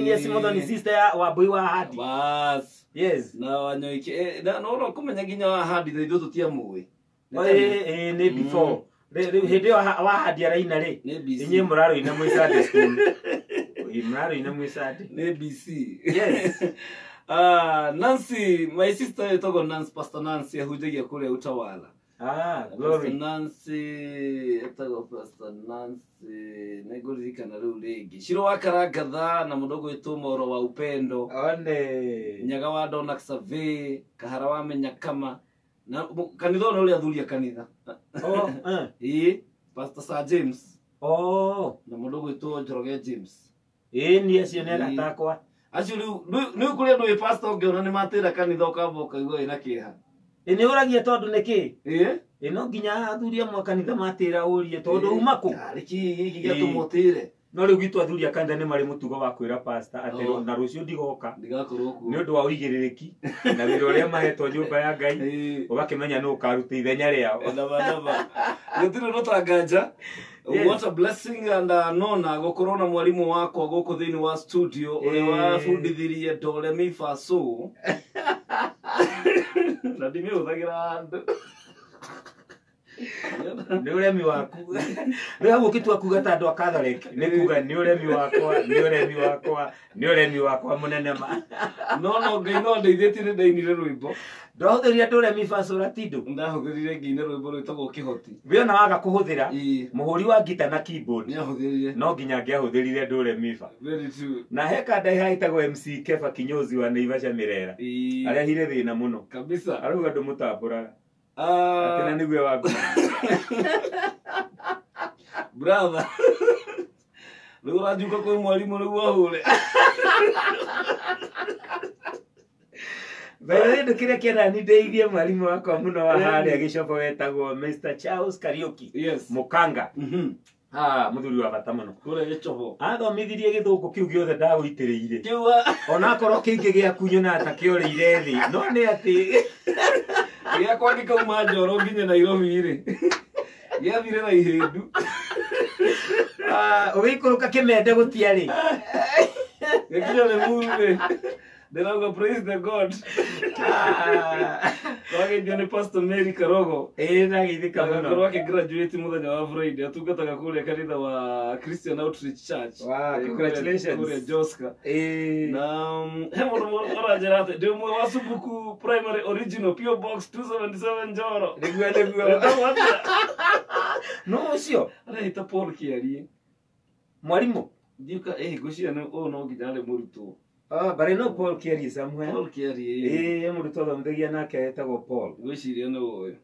ni Essie Muthoni sister ya Wambui wa Hadi bas yes na wanyoiki na no kumenya ginya wa Hadi thithu tutia muwe ni before hindi wa Hadi araina ri inye muraro ina mwi Sunday school muraro ina mwi Sunday ni BC yes Nancy my sister witagwo Nancy Pastor Nancy ahujagia kule Utawala glory Nancy etago Pastor Nancy negurika na riu ringi Shiro wakarangatha na mudogo witu Moro wa Upendo one Nyaga wa Dona Survey Kahara wa Menya Kama na kanitha no ri athuria kanitha Pastor Sir James na mudogo witu Njoroge James ni acio ne gatakwa acio riu kuri andu wi pastor ngiona ni matira kanitha ukamboka igwa ina kiha ni uragia tondu niki no nginya athuria mwa kanitha matira urie tondu umaku giki giatumotire no riu gitu athuria kanitha ni mari mutugo wa kwira pastor atero na rucio ndigoka ndigakorwo ku ni undu wa uigiririki na wira uria mahetwo nyumba ya Ngai ugakimenya no ukaruta ithenya riao ndaba gutire no tanganja what a blessing and nona gukorwo na mwalimu wako guku thini wa studio uri wa fundithirie Dole Mi Fa So na ndime uthagira andu ni uremi waku ni hawo kitu akuga ta andu Catholic ni kuga ni uremi wakwa munene ma no Ngai no ndeithĩtie ndainire rwimbo ndahuthiria Dole Mi Fa So Latindo ndahuthirie ngiine rwimbo rwitagwo Kihoti we ona waga kuhuthira muhuri wa gita na keyboard niahuthirie no nginya ngiahuthirire Dole Mi Fa very true na heka ndai haitagwo MC Kefa Kinyozi wa Naivasha Mirera aria hire thina muno kabisa aruga ndumutamburaga atena nigwe waku brother riu rajuka kwi mwalimu riu ahure Bale ndukire kena ni ndeithie mwalimu wakwa muno wa haria gicopo wetagwo Mr Charles Kariuki yes Mukanga muthuri wa bata muno kure gicopo athomithirie githuku kiu giothe ndagwitiriire kiuga ona korwo kingi gia kunyuna atakiorire thi no ni ati ya kwani kauma Njoro nginya Nairobi ri yathire na ihindu ugikuruka kimende gutiari nginya le mure ndiraga praise the God kwage ndione Pastor Mary Karogo na githika muno korwo ke graduate muthenya wa Friday atungataga kule kanitha wa Christian Outreach Church congratulations kule Joska na he mundu orajera ati ndi mwe wa Subuku Primary Original PO Box 277 Njoro niguo no ucio araita Paul Kiari mwalimu ndika gucia no nginya ari murutwo bare no Paul Kiari somewhere Paul Kiari murutwo thomthagia nake etagwo Paul gwiciria no uyu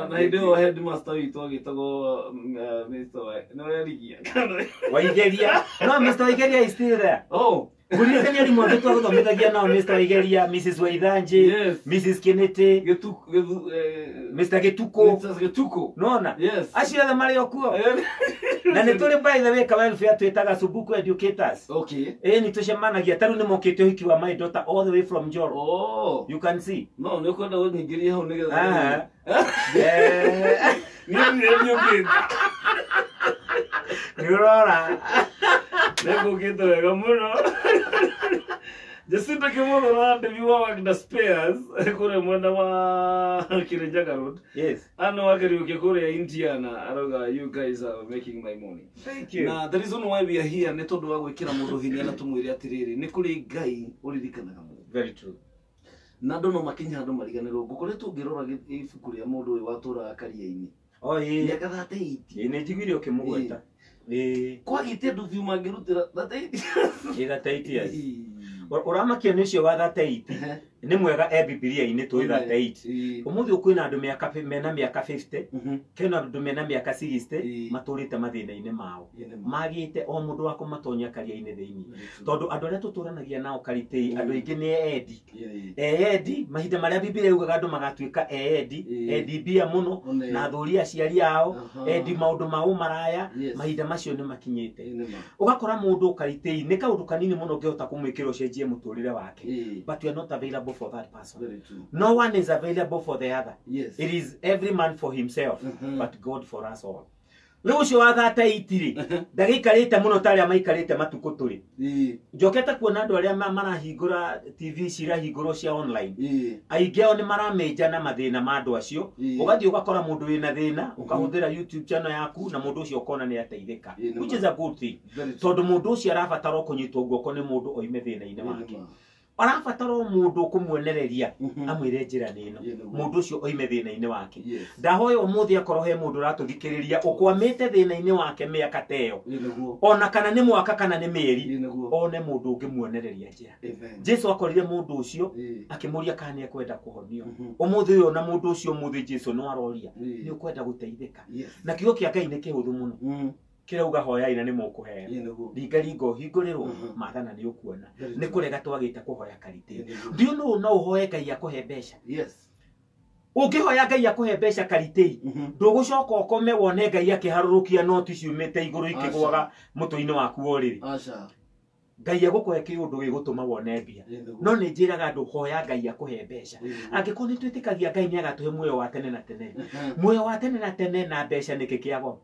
na hindo headmaster witu agitagwo Mr. no yarigia Waigeria no Mr. Waigeria is still there Kuri kanya ni mothe twa guthomithagia nao Mr. Waigeria Mrs. Waithanje Mrs. Kinete Mr. Gituko nona acio othe mari okuo na ni tuli by the way welfare twitaga Subuku Educators ni tucemanagia taru ni mokite uhiki wa my daughter all the way from Njoro you can see no ni kwenda unyigiria hau nigetha Nirora nego kito wega muno Jacinta Kimuno na Devi wa the spares kure mwenda wa Kirinyaga Road ano wakariuke kure Indiana aroga you guys are making my money thank you na the reason why we are here ni tondu wa gwikira mundu hinya na tumwire atiriri ni kuri Ngai uririkanaga mundu very true na andũ no makinya andũ mariganĩrwo ngũkoretwo ngĩrora ibuku rĩa mũndũ ũyũ watũraga Karia-inĩ mĩaka 38 nĩ njiguire ũkĩmũgweta kwagĩte andũ biũ mangĩrutĩra 38 ũramakia nĩ ũcio wa 38 nĩ mwega Bibilia-inĩ twĩ 38 ũmũthĩ kwĩna andũ mena mĩaka 50 kena andũ mena mĩaka 60 matũrĩte mathĩna-inĩ mao magĩte o mũndũ wa kũmatonya Karia-inĩ thĩinĩ tondũ andũ arĩa tũtũranagia nao Karitĩi andũ aingĩ nĩ eedi mahinda marĩa Bibilia yugaga andũ magatuĩka eedi mbia mũno na thũri aciari ao eedi maũndũ ma ũmaraya mahinda macio nĩ makinyĩte ũgakora mũndũ Karitĩi nĩ kaũndũ kanini mũno ngĩhota kũmwĩkĩra ũcenjie mũtũrĩre wake but you are not available for that person. Very true. No one is available for the other. Yes. It is every man for himself, but God for us all. Rĩu ũcio wa 38 ndagĩikarĩte mũno ta arĩa maikarĩte matukũ tũrĩ. Njokete kuona andũ arĩa marahingũra TV cirahingũrwo cia online. Aingĩ ao nĩ maramĩnja na mathĩna ma andũ acio. Ũgathiĩ ũgakora mũndũ wĩna thĩna, ũkahũthĩra YouTube channel yaku na mũndũ ũcio ũkona nĩ ateithĩka. Which is a good thing. Tondũ mũndũ ũcio arabatara kũnyitwo guoko nĩ mũndũ oime thĩna-inĩ wake. Arabatara mũndũ kũmuonereria amwĩre njĩra nĩno mũndũ ũcio oime thĩna-inĩ wake ndahoya ũmũthĩ akorwo he mũndũ ũratũthikĩrĩria ũkwamĩte thĩna-inĩ wake mĩaka ta ĩyo ona kana nĩ mwaka kana nĩ mĩeri one mũndũ ũngĩmuonereria njĩra Jesũ akorire mũndũ ũcio akĩmũria kana nĩ ekwenda kũhonio ũmũthĩ ũyũ na mũndũ ũcio ũmũthĩ Jesũ no aroria nĩ ũkwenda gũteithĩka na kiugo kĩa Ngai nĩ kĩhũthũ mũno kirauga hoyai na nĩ mũkũheo ringaringo hingũrĩrwo maathana nĩ ũkuona nĩ kũrega twagĩte kũhoya Karitĩi ndiũ no ũhoye Ngai akũhe mbeca ũngĩhoya Ngai akũhe mbeca Karitĩi ndũgũcoka ũkome wone Ngai akĩharũrũkia noti ciumĩte igũrũ ikĩgwaga mũtwe-inĩ waku worĩrĩ Ngai agũkũhe kĩũndũ gĩgũtũma wone mbia no nĩ njĩraga andũ hoya Ngai akũhe mbeca angĩkorwo nĩ twĩtĩkagia Ngai nĩ agatũhe muoyo wa tene na tene muoyo wa tene na tene na mbeca nĩkĩ kĩago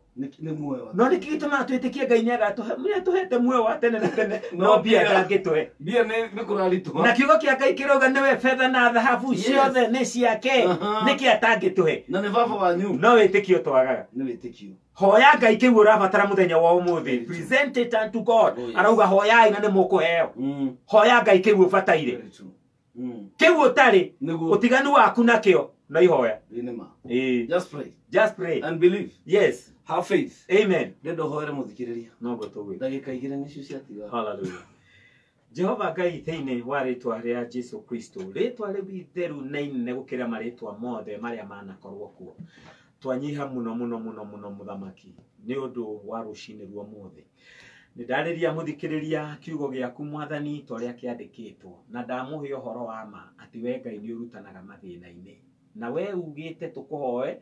no nĩ gĩtũmaga twĩtĩkie Ngai nĩ agatũhete muoyo wa tene na tene no mbia ndangĩtũhe mbia nĩ kũraritũha na kiugo kĩa Ngai kĩrauga nĩwe betha na thahabu ciothe nĩ ciake nĩkĩ atangĩtũhe na nĩ baba wanyu no wĩtĩkio twagaga nĩ wĩtĩkio hoya Ngai kĩu ũrabatara mũthenya wa ũmũthĩ present it unto God arauga hoyai na nĩ mũkũheo hoya Ngai kĩu ũbataire kĩu ũtarĩ ũtiganu waku nakĩo no ihoya just pray and believe yes have faith amen ndendo hoere mũthikĩrĩria no gũtũgwĩ ndagĩka 2 nĩcio ciatiga hallelujah Jehova Ngai thĩinĩ wa rĩtwa rĩa Jesũ Kristo rĩtwa rĩu itheru na inene gũkĩra marĩtwa mothe marĩa manakorwo kuo twanyiha mũno mũthamaki nĩ ũndũ wa rũcinĩ rwa mũthĩ nĩ ndarĩria mũthikĩrĩria kiugo gĩaku mwathani ta ũrĩa kĩandĩkĩtwo na ndamũhe ũhoro wa ma atĩ we Ngai nĩ ũrutanaga mathĩna-inĩ na we ugĩte tũkũhoe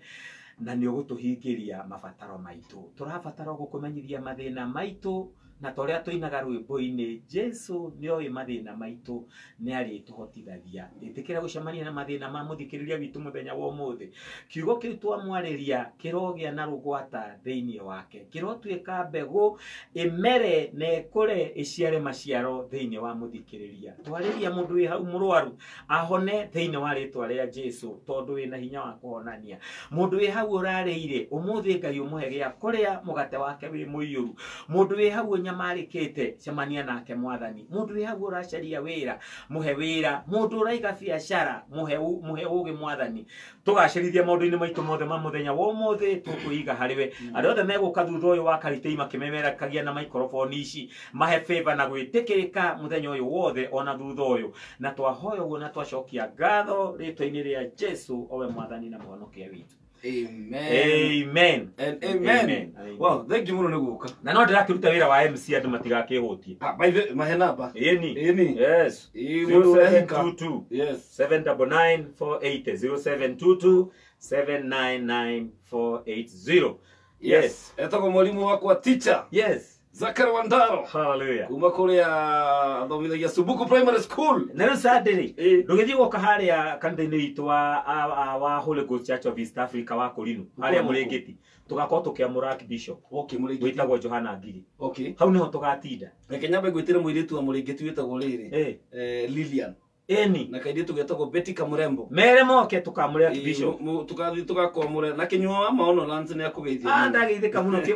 na nĩ ũgũtũhingĩria mabataro maitũ tũrabatara gũkũmenyithia mathĩna maitũ na torĩa tũinaga rwĩmbo-inĩ Jesũ nĩ oĩ mathĩna maitũ nĩ arĩtũhotithagia ĩtĩkĩra gũcemania na mathĩna ma mũthikĩrĩria witũ mũthenya wa ũmũthĩ kiugo kĩu twamwarĩria kĩrogĩa na rũgwata thĩinĩ wake kĩrotuĩka mbegũ ĩmere na ĩkũre ĩciare maciaro thĩinĩ wa mũthikĩrĩria twarĩria mũndũ wĩ hau mũrwaru ahone thĩinĩ wa rĩtwa rĩa Jesũ tondũ wĩna hinya wa kũhonania mũndũ wĩ hau ũrarĩire ũmũthĩ Ngai ũmũhe gĩa kũrĩa mũgate wake wĩ mũiyũru mũndũ wĩ hau nyamarĩkĩte cemania nake mwathani mũndũ wĩ hau ũracaria wĩra mũhe wĩra mũndũ ũraiga biacara mũhe ũgĩ mwathani tũgacĩrithia maũndũ-inĩ maitũ mothe ma mũthenya wa ũmũthĩ tũkũiga harĩwe andũ othe megũka thutha ũyũ wa Karitĩi makĩmemerekagia na microphone ici mahe favor na gwĩtĩkĩrĩka mũthenya ũyũ wothe ona thutha ũyũ na twahoya ũguo na twacokia ngatho rĩtwa-inĩ rĩa Jesũ owe mwathani na mũhonokia witũ Amen. And amen. Wow, thank you muno nĩ gũka. Na no ndĩrakĩruta wĩra wa MC andũ matigakĩhũtie. By the mahe namba. Ĩni. Yes. 0722. Yes. 799-480. 0722-799-480. Yes. Etagwo mwalimu wakwa teacher. Yes. Zakari Wandaro. Hallelujah. Kuma kũrĩa athomithagia Subuku Primary School. Na rĩu Sunday ndũgĩthiĩ gũka harĩa kanitha-inĩ witũ wa Holy Ghost Church of East Africa wa Kũrinũ harĩa mũrĩngĩti tũgakorwo tũkĩamũra Archbishop wĩtagwo Johana Ngiri. Hau nĩho tũgatinda. Reke nyambe ngwĩtĩre mũirĩtu wa mũrĩngĩti wĩtagwo rĩrĩ Lilian. eni na kaidi tugetagwo Betty Kamurembo mere moke tukamure bishop tukathi tugakomure na kinywa wa maono Lance ni akugeithia ndageithika muno ki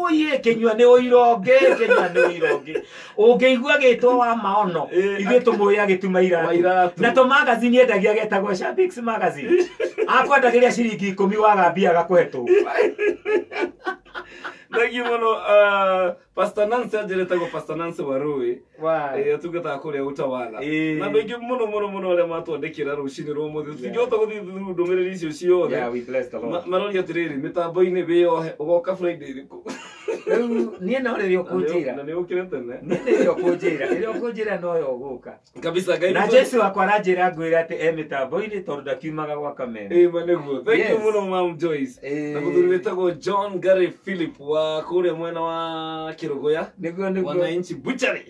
oye kinywa ni uironge kinywa ni uironge ungeigua gitwo wa maono ithuĩ tũmũĩ agĩtuma iratu na to magazine endagia getagwo Shabix magazine akwendagĩria ciringi 10 waga mbia agakũhetwo Thank you muno Pastor Nance ajeretagwo Pastor Nance Warui tugetaga kuria utawala na bengi muno ole matwandikira rucini rwo muthi tungihota guthi ndumiriri icio ciothe marori atiriri mitambo-ini biyohe ugoka Friday riku nie na ore riokunjira na ni ukirete ne nie riokunjira no yo guka kabisa ngai na Jesu akwa aranjira ngwira ati mitambo-ini tondu ndakiumaga gwa kamera maneguo thank you muno Mam Joyce na guthuritagwo John Gary Philip wa kuria mwena wa Kirugoya niguo wananchi butchery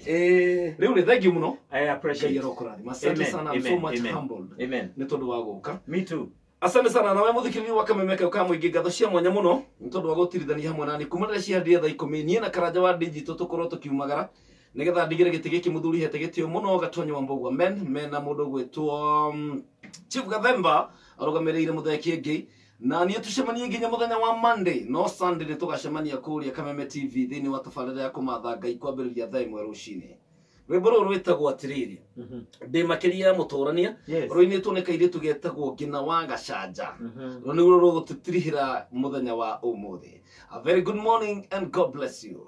riu thank you muno I appreciate you asante sana I'm so much humbled amen ni tondu wa guka me too asante sana nawe muthikiriria wa Kamemeka ukamwingi ngatho cia mwanya muno ni tondu wa gutirithania hamwe nani kumarira cia ndia thaa 10 nie na Karanja wa digital tukorwo tukiumagara nigetha ndigire giti giki muthuri hete gitio muno gatonyi wa mbogwa men na mundu gwitwo Chief Gathemba arugamirire mutheki ngi na nie tucemanie nginya muthenya wa Monday no Sunday ni tugacemania kuria Kameme TV thini wa tabarira ya kumatha ngai kwambiriria thaa 1 rucini rwimbo ruru rwitagwo atiriri ndi makiria mutorania rwinitwo ni kairitu getagwo ngina wa gacanja no niguo rugututirihira muthenya wa umuthi. A very good morning and God bless you.